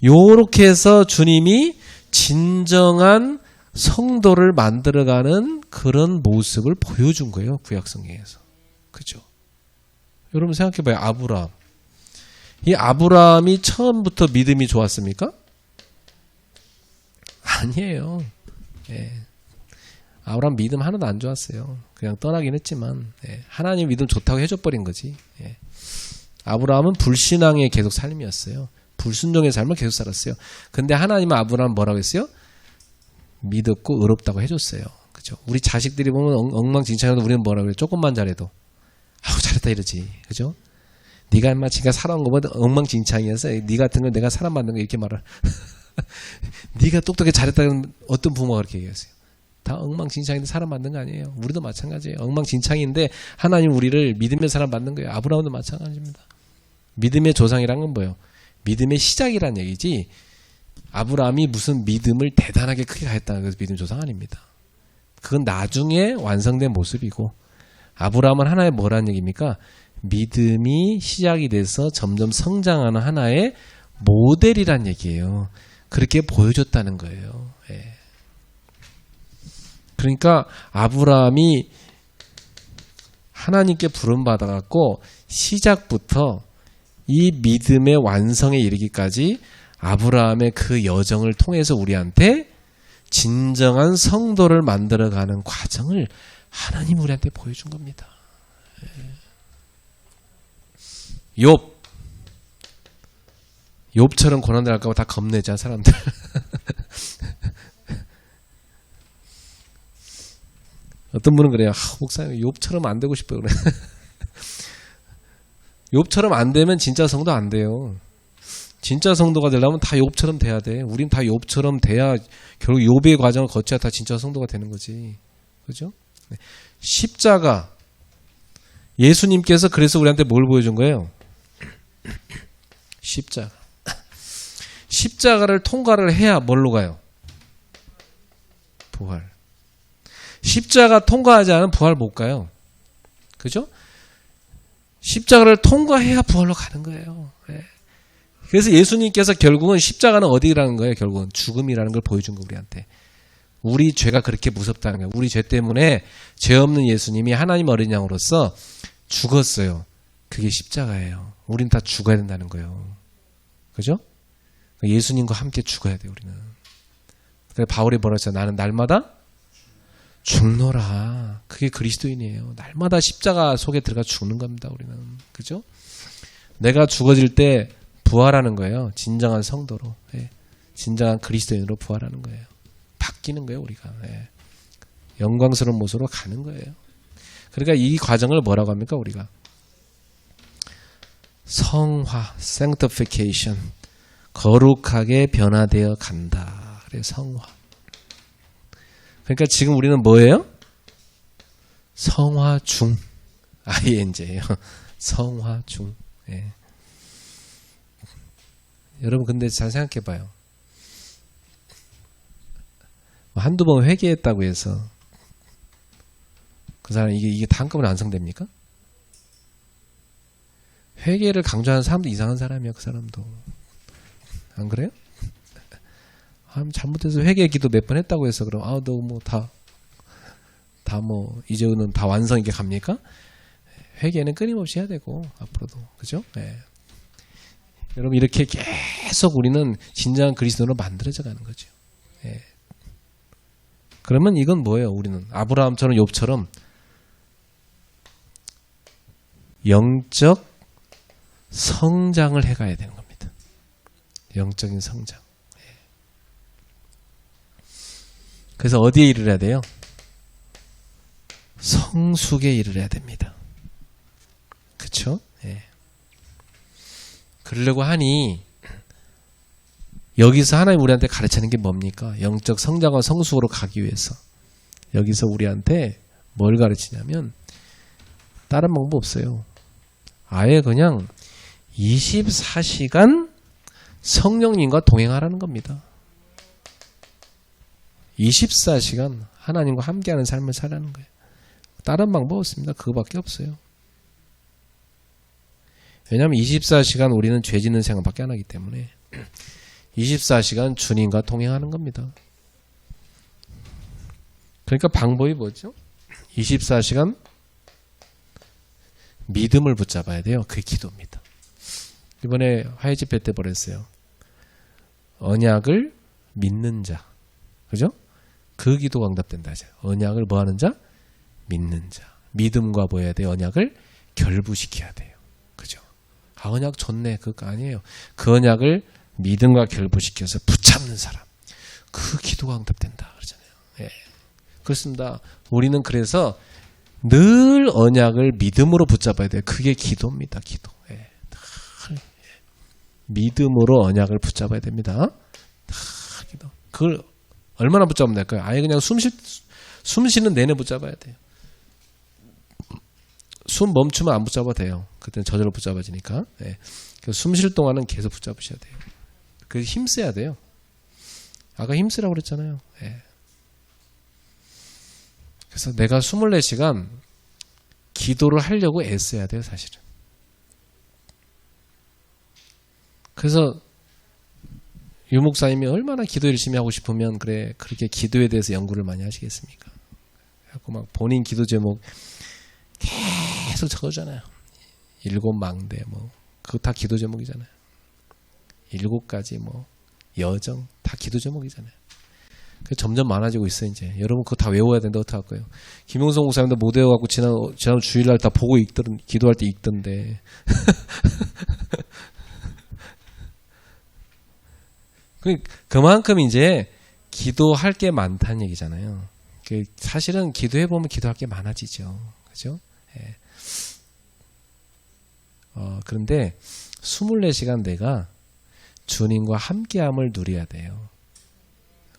요렇게 해서 주님이 진정한 성도를 만들어가는 그런 모습을 보여준 거예요. 구약 성경에서. 그죠? 여러분 생각해봐요. 아브라함. 이 아브라함이 처음부터 믿음이 좋았습니까? 아니에요. 아브라함 믿음 하나도 안 좋았어요. 그냥 떠나긴 했지만 하나님 믿음 좋다고 해줘버린 거지. 아브라함은 불신앙의 계속 삶이었어요. 불순종의 삶을 계속 살았어요. 근데 하나님은 아브라함 뭐라고 했어요? 믿었고 의롭다고 해줬어요. 그죠? 우리 자식들이 보면 엉망진창해도 우리는 뭐라고 해요? 조금만 잘해도 아우 잘했다 이러지. 그죠? 네가 인마 지가 살아온 것보다 엉망진창이어서 네 같은 건 내가 사람 만든 거 이렇게 말을 네가 똑똑히 잘했다는 어떤 부모가 그렇게 얘기했어요. 다 엉망진창인데 사람 만든 거 아니에요. 우리도 마찬가지예요. 엉망진창인데 하나님 우리를 믿음의 사람 만든 거예요. 아브라함도 마찬가지입니다. 믿음의 조상이란 건 뭐예요? 믿음의 시작이란 얘기지 아브라함이 무슨 믿음을 대단하게 크게 가했다는 것은 믿음 조상 아닙니다. 그건 나중에 완성된 모습이고 아브라함은 하나의 뭐라는 얘기입니까? 믿음이 시작이 돼서 점점 성장하는 하나의 모델이란 얘기예요. 그렇게 보여줬다는 거예요. 그러니까 아브라함이 하나님께 부름받아갖고 시작부터 이 믿음의 완성에 이르기까지 아브라함의 그 여정을 통해서 우리한테 진정한 성도를 만들어가는 과정을 하나님 우리한테 보여준 겁니다. 욥처럼 고난을 할까 봐 다 겁내자 사람들. 어떤 분은 그래요. 목사님 욥처럼 안 되고 싶어요. 그래. 욥처럼 안 되면 진짜 성도 안 돼요. 진짜 성도가 되려면 다 욥처럼 돼야 돼. 우린 다 욥처럼 돼야 결국 욥의 과정을 거쳐야 다 진짜 성도가 되는 거지. 그죠? 십자가. 예수님께서 그래서 우리한테 뭘 보여준 거예요? 십자가. 십자가를 통과를 해야 뭘로 가요? 부활. 십자가 통과하지 않으면 부활 못 가요. 그죠? 십자가를 통과해야 부활로 가는 거예요. 그래서 예수님께서 결국은 십자가는 어디라는 거예요? 결국은 죽음이라는 걸 보여준 거 우리한테. 우리 죄가 그렇게 무섭다는 거예요. 우리 죄 때문에 죄 없는 예수님이 하나님 어린 양으로서 죽었어요. 그게 십자가예요. 우린 다 죽어야 된다는 거예요. 그죠? 예수님과 함께 죽어야 돼요, 우리는. 그래서 바울이 뭐라 했어요? 나는 날마다 죽노라. 그게 그리스도인이에요. 날마다 십자가 속에 들어가 죽는 겁니다, 우리는. 그죠? 내가 죽어질 때 부활하는 거예요. 진정한 성도로. 예. 진정한 그리스도인으로 부활하는 거예요. 바뀌는 거예요, 우리가. 예. 영광스러운 모습으로 가는 거예요. 그러니까 이 과정을 뭐라고 합니까, 우리가? 성화, sanctification. 거룩하게 변화되어 간다. 그래, 성화. 그러니까 지금 우리는 뭐예요? 성화 중. ING예요. 성화 중. 예. 여러분 근데 잘 생각해 봐요. 한두 번 회개했다고 해서 그 사람 이게 다 한꺼번에 완성됩니까? 회개를 강조하는 사람도 이상한 사람이야. 그 사람도. 안 그래요? 잘못해서 회개 기도 몇 번 했다고 해서 그럼 너 뭐 다 뭐 이제는 다 완성 이게 갑니까? 회개는 끊임없이 해야 되고 앞으로도. 그죠? 네. 여러분 이렇게 계속 우리는 진정한 그리스도로 만들어져 가는 거죠. 예. 그러면 이건 뭐예요? 우리는 아브라함처럼 욥처럼 영적 성장을 해가야 되는 겁니다. 영적인 성장. 예. 그래서 어디에 이르러야 돼요? 성숙에 이르러야 됩니다. 그렇죠? 예. 그러려고 하니 여기서 하나님 우리한테 가르치는 게 뭡니까? 영적 성장과 성숙으로 가기 위해서 여기서 우리한테 뭘 가르치냐면 다른 방법 없어요. 아예 그냥 24시간 성령님과 동행하라는 겁니다. 24시간 하나님과 함께하는 삶을 살라는 거예요. 다른 방법 없습니다. 그거밖에 없어요. 왜냐하면 24시간 우리는 죄 짓는 생각밖에 안 하기 때문에 24시간 주님과 동행하는 겁니다. 그러니까 방법이 뭐죠? 24시간 믿음을 붙잡아야 돼요. 그게 기도입니다. 이번에 화해 집회 때 버렸어요. 언약을 믿는 자. 그죠? 그 기도가 응답된다 하죠. 언약을 뭐 하는 자? 믿는 자. 믿음과 뭐 해야 돼요? 언약을 결부시켜야 돼요. 그죠? 언약 좋네. 그거 아니에요. 그 언약을 믿음과 결부시켜서 붙잡는 사람. 그 기도가 응답된다 그러잖아요. 예. 그렇습니다. 우리는 그래서 늘 언약을 믿음으로 붙잡아야 돼요. 그게 기도입니다. 기도. 예. 믿음으로 언약을 붙잡아야 됩니다. 기도. 그걸 얼마나 붙잡으면 될까요? 아예 그냥 숨 쉬는 내내 붙잡아야 돼요. 숨 멈추면 안 붙잡아도 돼요. 그때는 저절로 붙잡아지니까. 예. 숨 쉴 동안은 계속 붙잡으셔야 돼요. 그래서 힘써야 돼요. 아까 힘쓰라고 그랬잖아요. 예. 그래서 내가 24시간 기도를 하려고 애써야 돼요, 사실은. 그래서 유 목사님이 얼마나 기도 열심히 하고 싶으면 그렇게 기도에 대해서 연구를 많이 하시겠습니까? 그래서 막 본인 기도 제목 계속 적어잖아요. 7망대 뭐 그거 다 기도 제목이잖아요. 7가지 뭐 여정 다 기도 제목이잖아요. 점점 많아지고 있어요. 이제 여러분 그거 다 외워야 된다. 어떡할 거예요? 김용성 목사님도 못 외워갖고 지난 주일날 다 보고 기도할 때 읽던데. 그만큼 이제 기도할 게 많다는 얘기잖아요. 사실은 기도해보면 기도할 게 많아지죠. 그죠? 예. 그런데 24시간 내가 주님과 함께함을 누려야 돼요.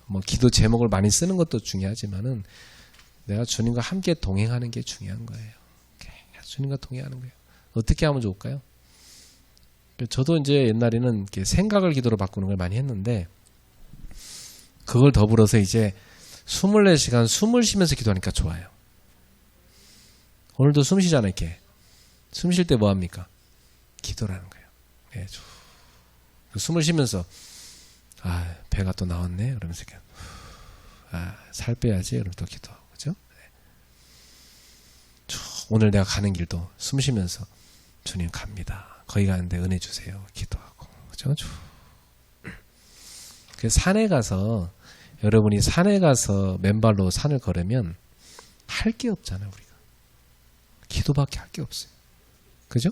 뭐 기도 제목을 많이 쓰는 것도 중요하지만은 내가 주님과 함께 동행하는 게 중요한 거예요. 주님과 동행하는 거예요. 어떻게 하면 좋을까요? 저도 이제 옛날에는 이렇게 생각을 기도로 바꾸는 걸 많이 했는데 그걸 더불어서 이제 24시간 숨을 쉬면서 기도하니까 좋아요. 오늘도 숨 쉬잖아요. 이렇게 숨 쉴 때 뭐 합니까? 기도라는 거예요. 네, 숨을 쉬면서 배가 또 나왔네. 그러면서 이렇게 살 빼야지. 그럼 또 기도하고 그죠? 네. 오늘 내가 가는 길도 숨 쉬면서 주님 갑니다. 거기 가는데 은혜 주세요. 기도하고 그죠? 그 산에 가서 여러분이 산에 가서 맨발로 산을 걸으면 할 게 없잖아요. 우리가 기도밖에 할 게 없어요. 그죠?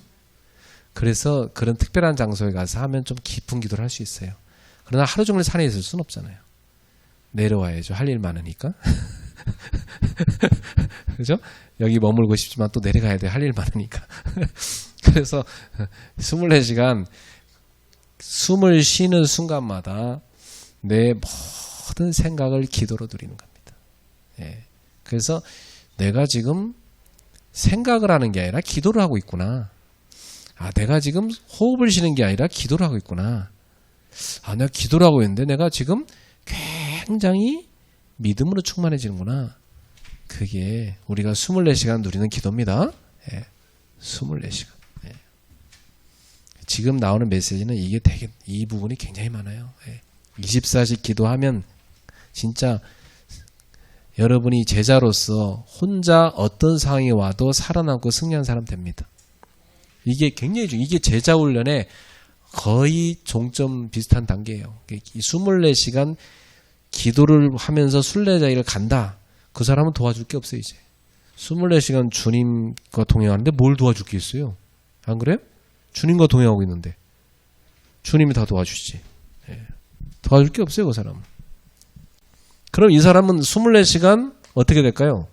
그래서 그런 특별한 장소에 가서 하면 좀 깊은 기도를 할 수 있어요. 그러나 하루 종일 산에 있을 수는 없잖아요. 내려와야죠. 할 일 많으니까. 그죠? 여기 머물고 싶지만 또 내려가야 돼. 할 일 많으니까. 그래서 24시간 숨을 쉬는 순간마다 내 모든 생각을 기도로 드리는 겁니다. 예. 그래서 내가 지금 생각을 하는 게 아니라 기도를 하고 있구나. 내가 지금 호흡을 쉬는 게 아니라 기도를 하고 있구나. 내가 기도를 하고 있는데 내가 지금 굉장히 믿음으로 충만해지는구나. 그게 우리가 24시간 누리는 기도입니다. 예. 24시간. 예. 지금 나오는 메시지는 이게 되게 이 부분이 굉장히 많아요. 예. 24시 기도하면 진짜 여러분이 제자로서 혼자 어떤 상황이 와도 살아남고 승리한 사람 됩니다. 이게 굉장히 중요해요. 이게 제자 훈련의 거의 종점 비슷한 단계예요. 이 24시간 기도를 하면서 순례자일을 간다. 그 사람은 도와줄 게 없어요. 이제 24시간 주님과 동행하는데 뭘 도와줄 게 있어요? 안 그래요? 주님과 동행하고 있는데 주님이 다 도와주시지. 예. 도와줄 게 없어요. 그 사람은. 그럼 이 사람은 24시간 어떻게 될까요?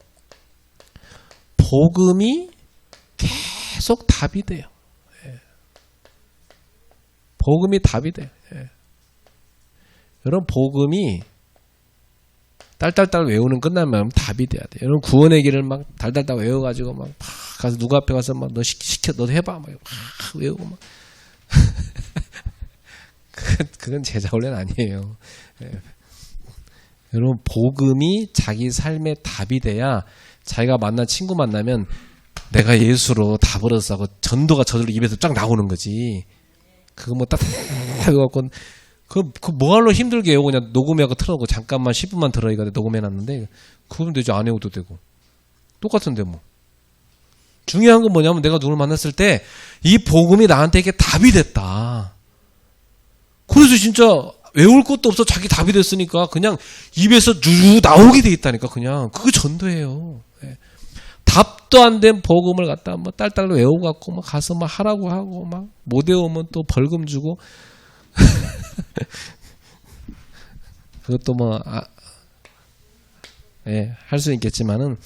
복음이 계속 답이 돼요. 예. 복음이 답이 돼요. 예. 여러분 복음이 딸딸딸 외우는 끝나면 답이 돼야 돼요. 여러분 구원의 길을 막 달달달 외워가지고 막 가서 누구 앞에 가서 막 너 시켜 너 해봐 막 외우고 막 그건 제자 훈련 아니에요. 예. 여러분 복음이 자기 삶의 답이 돼야 자기가 만난 친구 만나면 내가 예수로 답을 얻었어 하고 전도가 저절로 입에서 쫙 나오는 거지. 그거 뭐 딱 해갖고 그 뭐하러 힘들게 해요. 그냥 녹음해갖고 틀어놓고 잠깐만 10분만 들어 이거 녹음해놨는데 그러면 되지. 안 해도 되고 똑같은데 뭐. 중요한 건 뭐냐면 내가 누굴 만났을 때 이 복음이 나한테 이게 답이 됐다. 그래서 진짜 외울 것도 없어. 자기 답이 됐으니까 그냥 입에서 쭉 나오게 돼 있다니까. 그냥 그거 전도예요. 예. 답도 안 된 복음을 갖다 뭐 딸딸로 외워갖고 막 가서 막 하라고 하고 막 못 외우면 또 벌금 주고 그것도 뭐 예, 할 수 있겠지만은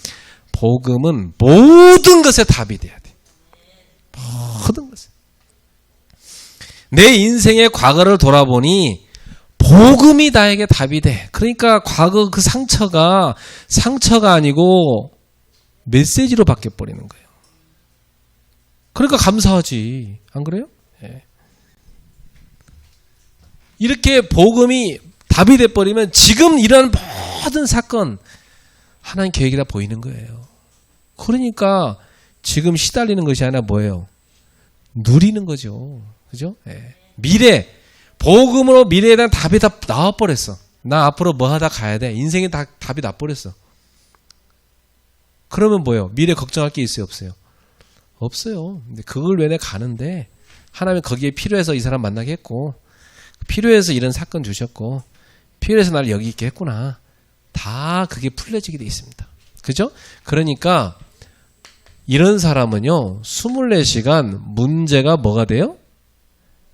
복음은 모든 것에 답이 돼야 돼. 모든 것에. 내 인생의 과거를 돌아보니 복음이 나에게 답이 돼. 그러니까 과거 그 상처가 아니고 메시지로 바뀌어버리는 거예요. 그러니까 감사하지. 안 그래요? 예. 이렇게 복음이 답이 돼버리면 지금 일어난 모든 사건 하나님 계획이 다 보이는 거예요. 그러니까 지금 시달리는 것이 아니라 뭐예요? 누리는 거죠. 그죠? 예. 미래 복음으로 미래에 대한 답이 다 나와버렸어. 나 앞으로 뭐 하다 가야 돼. 인생에 다 답이 나와버렸어. 그러면 뭐예요? 미래 걱정할 게 있어요? 없어요? 없어요. 근데 그걸 왜 내가 가는데 하나님은 거기에 필요해서 이 사람 만나게 했고 필요해서 이런 사건 주셨고 필요해서 날 여기 있게 했구나. 다 그게 풀려지게 돼 있습니다. 그죠? 그러니까 이런 사람은요 24시간 문제가 뭐가 돼요?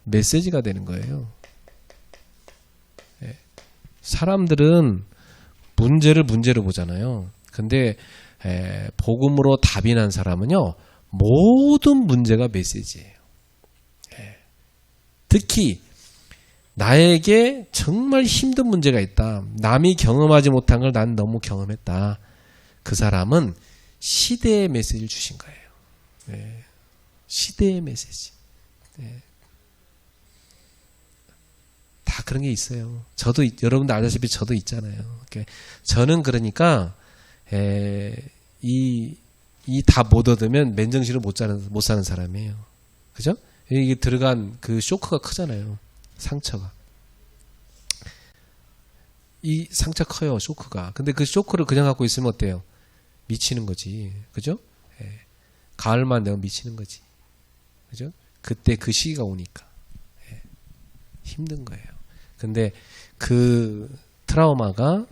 메시지가 되는 거예요. 사람들은 문제를 문제로 보잖아요. 근데 복음으로 답이 난 사람은요, 모든 문제가 메시지예요. 특히 나에게 정말 힘든 문제가 있다. 남이 경험하지 못한 걸 난 너무 경험했다. 그 사람은 시대의 메시지를 주신 거예요. 시대의 메시지. 다 그런 게 있어요. 저도, 여러분도 알다시피 저도 있잖아요. 저는 그러니까 이 다 못 얻으면 맨정신을 못 사는 사람이에요. 그죠? 이게 들어간 그 쇼크가 크잖아요. 상처가. 이 상처 커요, 쇼크가. 근데 그 쇼크를 그냥 갖고 있으면 어때요? 미치는 거지. 그죠? 가을만 되면 미치는 거지. 그죠? 그때 그 시기가 오니까. 힘든 거예요. 근데 그 트라우마가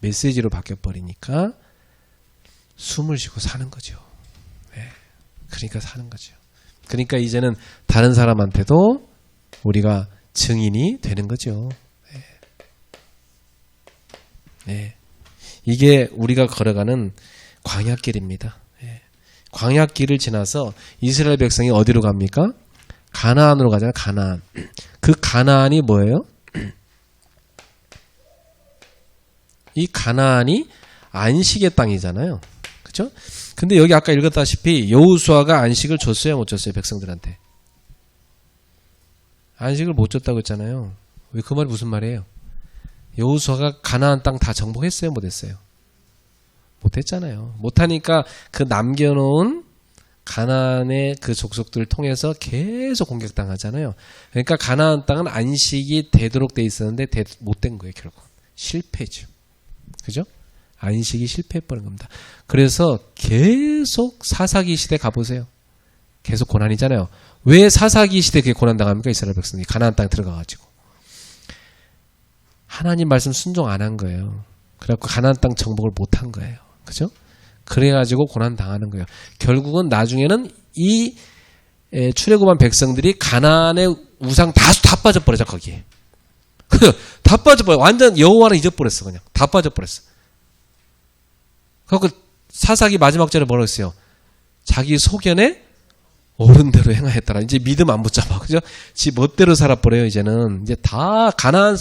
메시지로 바뀌어버리니까 숨을 쉬고 사는 거죠. 그러니까 사는 거죠. 그러니까 이제는 다른 사람한테도 우리가 증인이 되는 거죠. 이게 우리가 걸어가는 광야길입니다. 광야길을 지나서 이스라엘 백성이 어디로 갑니까? 가나안으로 가잖아요. 가나안. 그 가나안이 뭐예요? 이 가나안이 안식의 땅이잖아요. 그렇죠? 근데 여기 아까 읽었다시피 여호수아가 안식을 줬어요, 못 줬어요? 백성들한테. 안식을 못 줬다고 했잖아요. 왜 그 말이 무슨 말이에요? 여호수아가 가나안 땅 다 정복했어요, 못했어요? 못했잖아요. 못하니까 그 남겨놓은 가나안의 그 족속들을 통해서 계속 공격당하잖아요. 그러니까 가나안 땅은 안식이 되도록 돼 있었는데 못된 거예요, 결국. 실패죠. 그죠? 안식이 실패해버린 겁니다. 그래서 계속 사사기 시대 가보세요. 계속 고난이잖아요. 왜 사사기 시대에 그게 고난당합니까? 이스라엘 백성이 가나안 땅에 들어가가지고. 하나님 말씀 순종 안 한 거예요. 그래갖고 가나안 땅 정복을 못 한 거예요. 그죠? 그래가지고 고난당하는 거예요. 결국은 나중에는 이 출애굽한 백성들이 가나안의 우상 다 빠져버리자, 거기에. 다 빠져버려. 완전 여호와는 잊어버렸어, 그냥. 다 빠져버렸어. 그래서 사사기 마지막 절에 뭐라고 했어요? 자기 소견에 옳은 대로 행하였더라. 이제 믿음 안 붙잡아. 그죠? 지 멋대로 살아버려요, 이제는. 이제 다 가나안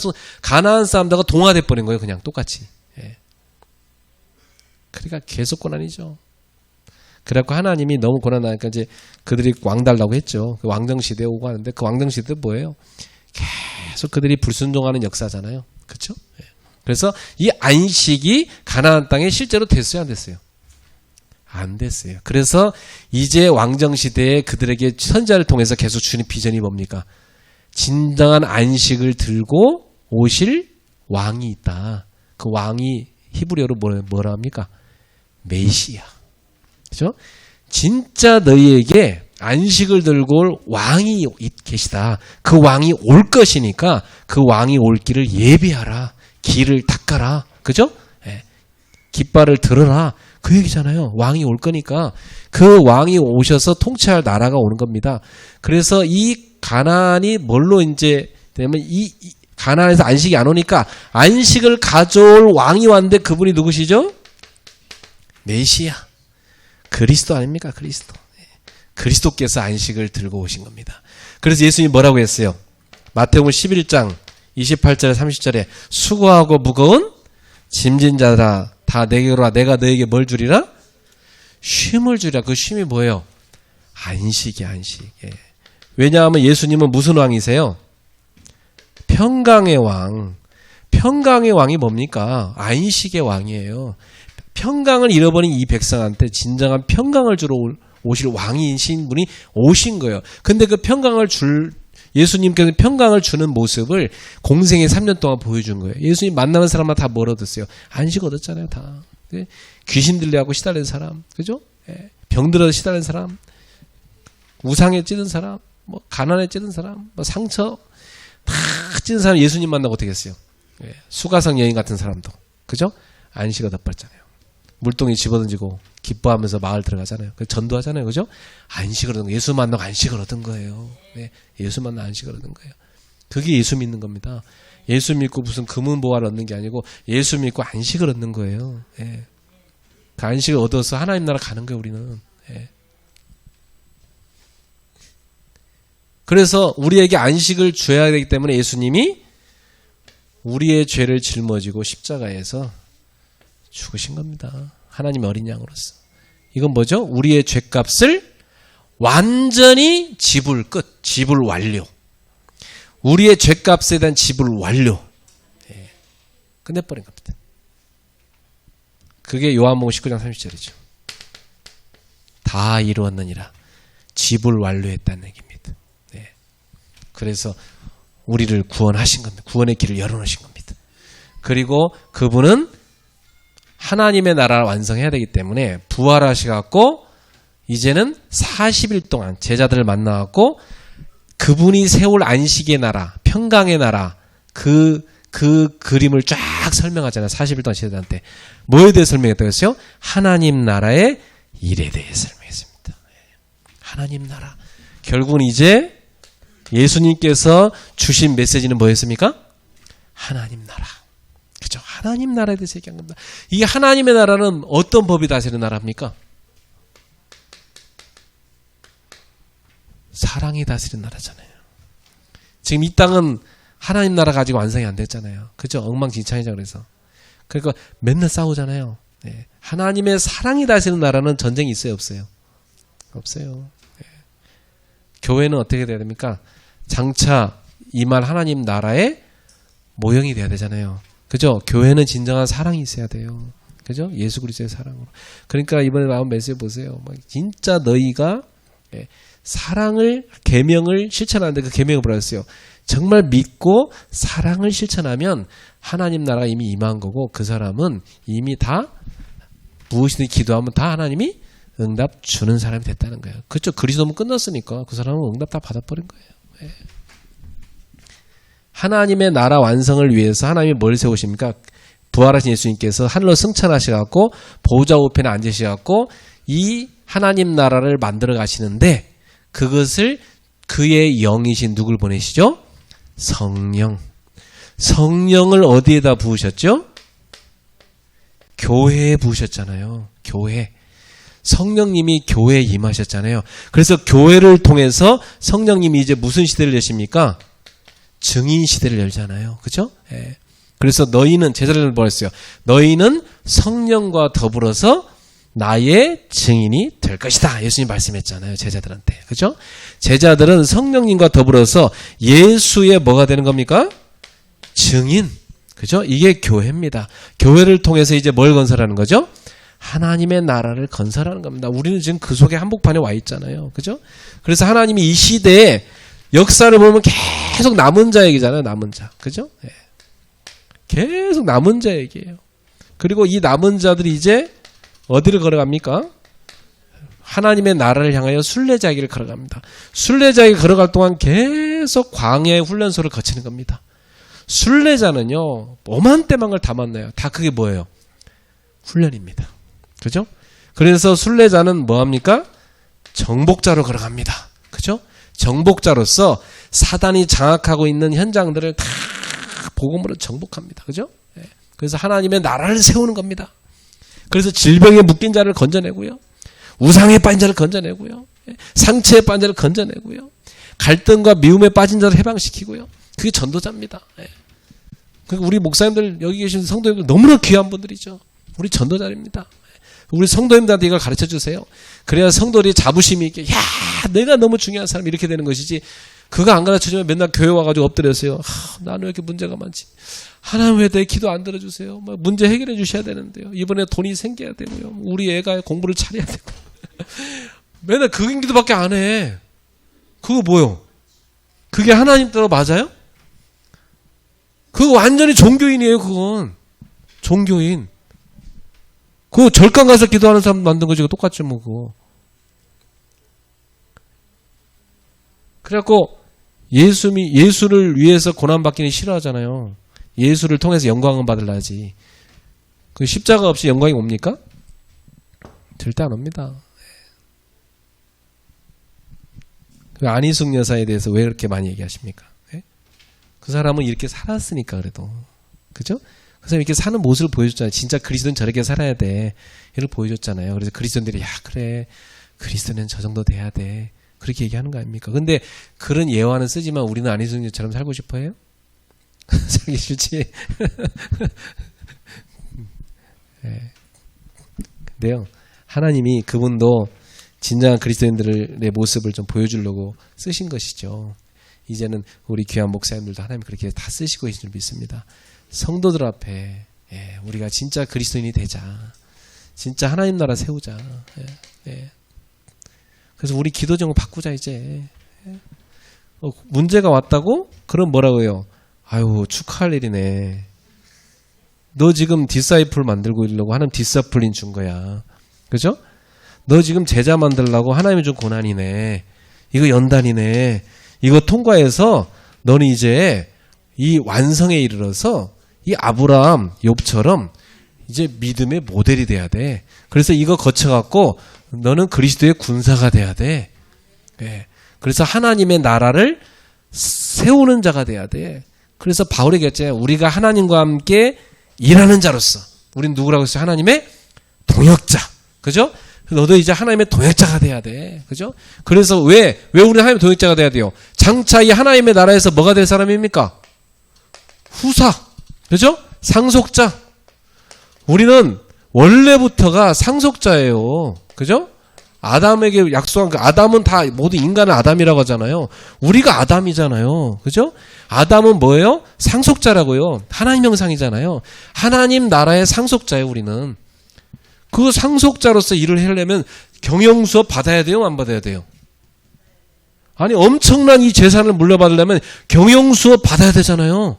사람들과 동화돼 버린 거예요, 그냥 똑같이. 그러니까 계속 고난이죠. 그래갖고 하나님이 너무 고난하니까 이제 그들이 왕 달라고 했죠. 그 왕정시대에 오고 하는데 그 왕정시대 뭐예요? 계속 그들이 불순종하는 역사잖아요. 그렇죠? 그래서 이 안식이 가나안 땅에 실제로 됐어요, 안 됐어요? 안 됐어요. 그래서 이제 왕정시대에 그들에게 선지자를 통해서 계속 주는 비전이 뭡니까? 진정한 안식을 들고 오실 왕이 있다. 그 왕이 히브리어로 뭐라 합니까? 메시아. 그죠? 진짜 너희에게 안식을 들고 올 왕이 계시다. 그 왕이 올 것이니까 그 왕이 올 길을 예비하라. 길을 닦아라. 그죠? 깃발을 들어라. 그 얘기잖아요. 왕이 올 거니까 그 왕이 오셔서 통치할 나라가 오는 겁니다. 그래서 이 가나안이 뭘로 이제 되면 이 가나안에서 안식이 안 오니까 안식을 가져올 왕이 왔는데 그분이 누구시죠? 메시아. 그리스도 아닙니까? 그리스도. 그리스도께서 안식을 들고 오신 겁니다. 그래서 예수님이 뭐라고 했어요? 마태복음 11장 28절에 30절에 수고하고 무거운 짐진 자들아 다 내게로 와. 내가 너에게 뭘 주리라? 쉼을 주리라. 그 쉼이 뭐예요? 안식이 안식. 왜냐하면 예수님은 무슨 왕이세요? 평강의 왕. 평강의 왕이 뭡니까? 안식의 왕이에요. 평강을 잃어버린 이 백성한테 진정한 평강을 주러 오실 왕이신 분이 오신 거예요. 근데 그 평강을 예수님께서 평강을 주는 모습을 공생의 3년 동안 보여준 거예요. 예수님 만나는 사람마다 다 뭘 얻었어요? 안식 얻었잖아요, 다. 귀신 들려하고 시달린 사람, 그죠? 병들어서 시달린 사람, 우상에 찌든 사람, 뭐 가난에 찌든 사람, 뭐 상처 다 찌든 사람 예수님 만나고 어떻게 했어요? 수가성 여인 같은 사람도, 그죠? 안식 얻어버렸잖아요. 물동이 집어던지고 기뻐하면서 마을 들어가잖아요. 전도하잖아요. 그죠? 안식을 얻은 거예요. 예수 만나고 안식을 얻은 거예요. 예수 만나 안식을 얻은 거예요. 그게 예수 믿는 겁니다. 예수 믿고 무슨 금은보화를 얻는 게 아니고 예수 믿고 안식을 얻는 거예요. 예. 그 안식을 얻어서 하나님 나라 가는 거예요, 우리는. 예. 그래서 우리에게 안식을 줘야 되기 때문에 예수님이 우리의 죄를 짊어지고 십자가에서 죽으신 겁니다. 하나님의 어린 양으로서. 이건 뭐죠? 우리의 죄값을 완전히 지불 끝, 지불 완료. 우리의 죄값에 대한 지불 완료. 예. 끝내버린 겁니다. 그게 요한복음 19장 30절이죠. 다 이루었느니라. 지불 완료했다는 얘기입니다. 예. 그래서 우리를 구원하신 겁니다. 구원의 길을 열어놓으신 겁니다. 그리고 그분은 하나님의 나라를 완성해야 되기 때문에 부활하셔갖고 이제는 40일 동안 제자들을 만나갖고 그분이 세울 안식의 나라, 평강의 나라, 그 그림을 쫙 설명하잖아요. 40일 동안 제자들한테. 뭐에 대해 설명했다고 했어요? 하나님 나라의 일에 대해 설명했습니다. 하나님 나라. 결국은 이제 예수님께서 주신 메시지는 뭐였습니까? 하나님 나라. 그죠? 하나님 나라에 대해서 얘기한 겁니다. 이 하나님의 나라는 어떤 법이 다스리는 나라입니까? 사랑이 다스리는 나라잖아요. 지금 이 땅은 하나님 나라 가지고 완성이 안 됐잖아요. 그죠? 엉망진창이죠. 그러니까 맨날 싸우잖아요. 네. 하나님의 사랑이 다스리는 나라는 전쟁이 있어요? 없어요? 없어요. 네. 교회는 어떻게 돼야 됩니까? 장차 임할 하나님 나라의 모형이 돼야 되잖아요. 그죠? 교회는 진정한 사랑이 있어야 돼요. 그죠? 예수 그리스도의 사랑으로. 그러니까 이번에 나온 메시지 보세요. 진짜 너희가 사랑을, 계명을 실천하는데 그 계명을 뭐라 했어요? 정말 믿고 사랑을 실천하면 하나님 나라가 이미 임한 거고 그 사람은 이미 다 무엇이든 기도하면 다 하나님이 응답 주는 사람이 됐다는 거예요. 그렇죠? 그리스도면 끝났으니까 그 사람은 응답 다 받아버린 거예요. 네. 하나님의 나라 완성을 위해서 하나님이 뭘 세우십니까? 부활하신 예수님께서 하늘로 승천하셔갖고 보좌 우편에 앉으셔갖고 이 하나님 나라를 만들어 가시는데 그것을 그의 영이신 누굴 보내시죠? 성령. 성령을 어디에다 부으셨죠? 교회에 부으셨잖아요. 교회. 성령님이 교회에 임하셨잖아요. 그래서 교회를 통해서 성령님이 이제 무슨 시대를 여십니까? 증인 시대를 열잖아요. 그죠? 예. 그래서 너희는 제자들을 뭐랬어요? 너희는 성령과 더불어서 나의 증인이 될 것이다. 예수님 말씀했잖아요. 제자들한테. 그죠? 제자들은 성령님과 더불어서 예수의 뭐가 되는 겁니까? 증인. 그죠? 이게 교회입니다. 교회를 통해서 이제 뭘 건설하는 거죠? 하나님의 나라를 건설하는 겁니다. 우리는 지금 그 속에 한복판에 와 있잖아요. 그죠? 그래서 하나님이 이 시대에 역사를 보면 계속 남은 자 얘기잖아요. 남은 자. 그죠? 네. 계속 남은 자 얘기예요. 그리고 이 남은 자들이 이제 어디를 걸어갑니까? 하나님의 나라를 향하여 순례자의 길을 걸어갑니다. 순례자의 길 걸어갈 동안 계속 광야의 훈련소를 거치는 겁니다. 순례자는요, 오만 때만 걸 다 만나요. 다 그게 뭐예요? 훈련입니다. 그죠? 그래서 순례자는 뭐합니까? 정복자로 걸어갑니다. 그죠? 정복자로서 사단이 장악하고 있는 현장들을 다 복음으로 정복합니다. 그죠? 네. 그래서 하나님의 나라를 세우는 겁니다. 그래서 질병에 묶인 자를 건져내고요. 우상에 빠진 자를 건져내고요. 상처에 빠진 자를 건져내고요. 갈등과 미움에 빠진 자를 해방시키고요. 그게 전도자입니다. 그러니까 우리 목사님들 여기 계신 성도님들 너무나 귀한 분들이죠. 우리 전도자입니다. 우리 성도님들한테 이걸 가르쳐 주세요. 그래야 성도들이 자부심이 있게 야 내가 너무 중요한 사람 이렇게 되는 것이지 그거 안 가르쳐주면 맨날 교회 와가지고 엎드렸어요. 나는 왜 이렇게 문제가 많지? 하나님 왜 내 기도 안 들어주세요? 문제 해결해 주셔야 되는데요. 이번에 돈이 생겨야 되고요. 우리 애가 공부를 잘해야 되고 맨날 그 기도밖에 안 해. 그거 뭐요? 그게 하나님 따로 맞아요? 그거 완전히 종교인이에요. 그건 종교인. 그거 절간 가서 기도하는 사람 만든 거지. 똑같죠 뭐 그거. 그래갖고 예수를 위해서 고난받기는 싫어하잖아요. 예수를 통해서 영광을 받으려지. 그 십자가 없이 영광이 옵니까? 절대 안 옵니다. 그 안희숙 여사에 대해서 왜 그렇게 많이 얘기하십니까? 네? 그 사람은 이렇게 살았으니까 그래도. 그죠? 그 사람이 이렇게 사는 모습을 보여줬잖아요. 진짜 그리스도는 저렇게 살아야 돼. 이걸 보여줬잖아요. 그래서 그리스도인들이 야 그래 그리스도는 저 정도 돼야 돼. 그렇게 얘기하는 거 아닙니까? 근데 그런 예화는 쓰지만 우리는 안희성님처럼 살고 싶어요? 살기 싫지? 네. 근데요. 하나님이 그분도 진정한 그리스도인들의 모습을 좀 보여주려고 쓰신 것이죠. 이제는 우리 귀한 목사님들도 하나님 그렇게 다 쓰시고 계신 줄 믿습니다. 성도들 앞에 우리가 진짜 그리스도인이 되자. 진짜 하나님 나라 세우자. 그래서 우리 기도 제목 바꾸자 이제. 문제가 왔다고? 그럼 뭐라고 해요? 아유 축하할 일이네. 너 지금 디사이플 만들고 있려고 하나님 디사플린 준 거야. 그죠? 너 지금 제자 만들려고 하나님이 준 고난이네. 이거 연단이네. 이거 통과해서 너는 이제 이 완성에 이르러서 이 아브라함, 욥처럼 이제 믿음의 모델이 돼야 돼. 그래서 이거 거쳐갖고 너는 그리스도의 군사가 돼야 돼. 그래서 하나님의 나라를 세우는 자가 돼야 돼. 그래서 바울이 얘기했잖아요. 우리가 하나님과 함께 일하는 자로서 우린 누구라고 했어요? 하나님의 동역자. 그죠? 너도 이제 하나님의 동역자가 돼야 돼. 그죠? 그래서 왜 우리는 하나님의 동역자가 돼야 돼요? 장차 이 하나님의 나라에서 뭐가 될 사람입니까? 후사. 그죠? 상속자. 우리는 원래부터가 상속자예요. 그죠? 아담에게 약속한 그 아담은 다 모두 인간은 아담이라고 하잖아요. 우리가 아담이잖아요. 그죠? 아담은 뭐예요? 상속자라고요. 하나님 형상이잖아요. 하나님 나라의 상속자예요, 우리는. 그 상속자로서 일을 하려면 경영 수업 받아야 돼요, 안 받아야 돼요? 아니 엄청난 이 재산을 물려받으려면 경영 수업 받아야 되잖아요.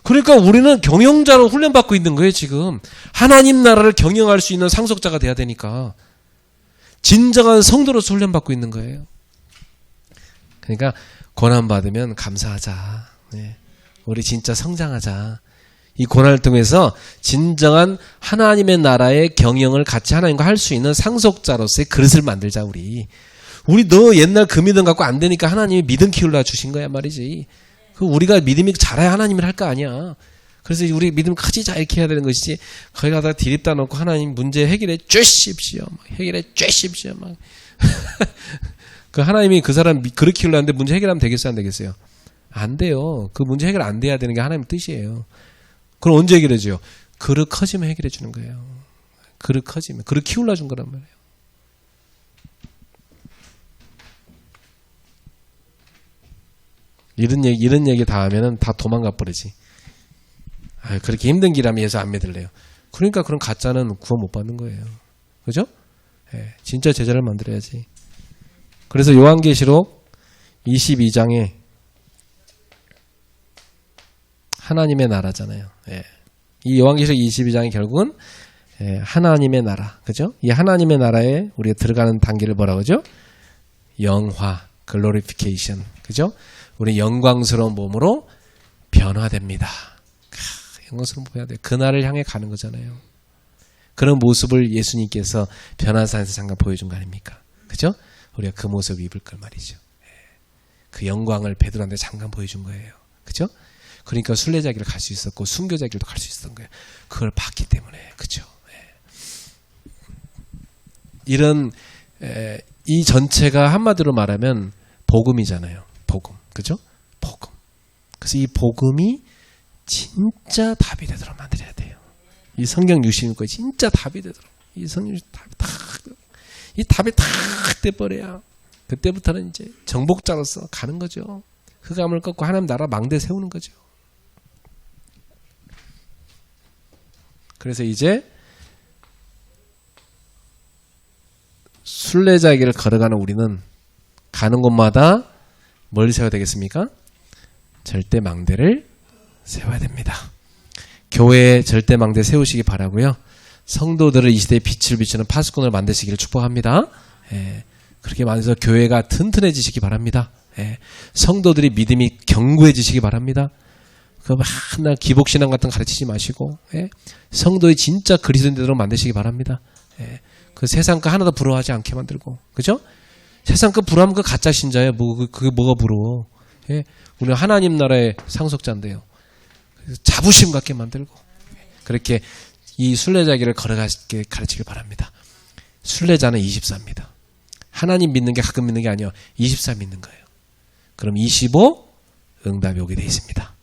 그러니까 우리는 경영자로 훈련받고 있는 거예요, 지금. 하나님 나라를 경영할 수 있는 상속자가 돼야 되니까. 진정한 성도로서 훈련받고 있는 거예요. 그러니까 고난받으면 감사하자. 우리 진짜 성장하자. 이 고난을 통해서 진정한 하나님의 나라의 경영을 같이 하나님과 할 수 있는 상속자로서의 그릇을 만들자, 우리. 우리 너 옛날 그 믿음 갖고 안 되니까 하나님이 믿음 키우려 주신 거야 말이지. 우리가 믿음이 잘해야 하나님을 할 거 아니야. 그래서 우리 믿음 커지자 이렇게 해야 되는 것이지. 거기 가다가 디립다 놓고 하나님 문제 해결해 주십시오. 해결해 주십시오. 막. 그 하나님이 그 사람 그렇게 키우려는데 문제 해결하면 되겠어요, 안 되겠어요? 안 돼요. 그 문제 해결 안 돼야 되는 게 하나님의 뜻이에요. 그럼 언제 해결해줘요? 그릇 커지면 해결해 주는 거예요. 그릇 커지면. 그릇 키우려 준 거란 말이에요. 이런 얘기 다 하면은 다 도망가 버리지. 그렇게 힘든 길하면 예수 안 믿을래요. 그러니까 그런 가짜는 구원 못 받는 거예요. 그죠? 진짜 제자를 만들어야지. 그래서 요한계시록 22장에 하나님의 나라잖아요. 이 요한계시록 22장이 결국은 하나님의 나라. 그죠? 이 하나님의 나라에 우리가 들어가는 단계를 뭐라고 하죠? 영화, 글로리피케이션. 그죠? 우리 영광스러운 몸으로 변화됩니다. 영광스러운 몸 해야 돼. 그날을 향해 가는 거잖아요. 그런 모습을 예수님께서 변화산에서 잠깐 보여준 거 아닙니까? 그죠? 우리가 그 모습을 입을 걸 말이죠. 그 영광을 베드로한테 잠깐 보여준 거예요. 그죠? 그러니까 순례자길을 갈 수 있었고 순교자길도 갈 수 있었던 거예요. 그걸 봤기 때문에. 그죠? 이런 이 전체가 한마디로 말하면 복음이잖아요. 복음. 그죠? 복음. 그래서 이 복음이 진짜 답이 되도록 만들어야 돼요. 이 성경 유시는 거 진짜 답이 되도록. 이 성경 이 답이 탁 돼버려야 그때부터는 이제 정복자로서 가는 거죠. 흑암을 꺾고 하나님 나라 망대 세우는 거죠. 그래서 이제 순례자의 길을 걸어가는 우리는 가는 곳마다 뭘 세워야 되겠습니까? 절대 망대를 세워야 됩니다. 교회에 절대 망대 세우시기 바라고요. 성도들을 이 시대에 빛을 비추는 파수꾼을 만드시기를 축복합니다. 그렇게 만들어서 교회가 튼튼해지시기 바랍니다. 성도들이 믿음이 견고해지시기 바랍니다. 그 맨날 기복신앙 같은 거 가르치지 마시고 성도의 진짜 그리스도인들로 만드시기 바랍니다. 그 세상 거 하나도 부러워하지 않게 만들고, 그죠? 세상 거 부러워하면 그 가짜 신자예요. 그게 뭐가 부러워? 예? 우리 하나님 나라의 상속자인데요. 자부심 갖게 만들고 그렇게 이 순례자길을 걸어가게 가르치길 바랍니다. 순례자는 24입니다. 하나님 믿는 게 가끔 믿는 게 아니에요. 24 믿는 거예요. 그럼 25 응답이 오게 되어 있습니다.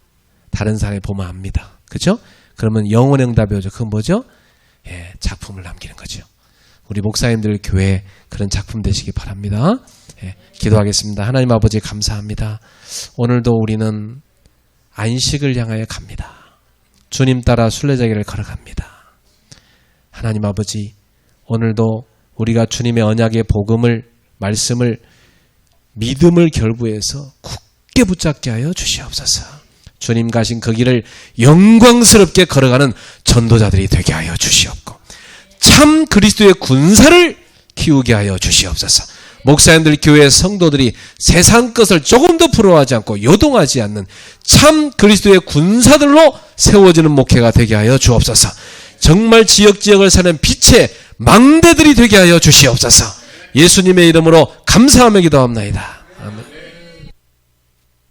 다른 사람이 보면 압니다. 그렇죠? 그러면 영혼 응답이 오죠. 그건 뭐죠? 예, 작품을 남기는 거죠. 우리 목사님들 교회 그런 작품 되시기 바랍니다. 예, 기도하겠습니다. 하나님 아버지 감사합니다. 오늘도 우리는 안식을 향하여 갑니다. 주님 따라 순례자길을 걸어갑니다. 하나님 아버지 오늘도 우리가 주님의 언약의 복음을 말씀을 믿음을 결부해서 굳게 붙잡게 하여 주시옵소서. 주님 가신 그 길을 영광스럽게 걸어가는 전도자들이 되게 하여 주시옵고 참 그리스도의 군사를 키우게 하여 주시옵소서. 목사님들 교회 성도들이 세상 것을 조금도 부러워하지 않고 요동하지 않는 참 그리스도의 군사들로 세워지는 목회가 되게 하여 주옵소서. 정말 지역을 사는 빛의 망대들이 되게 하여 주시옵소서. 예수님의 이름으로 감사하며 기도합나이다.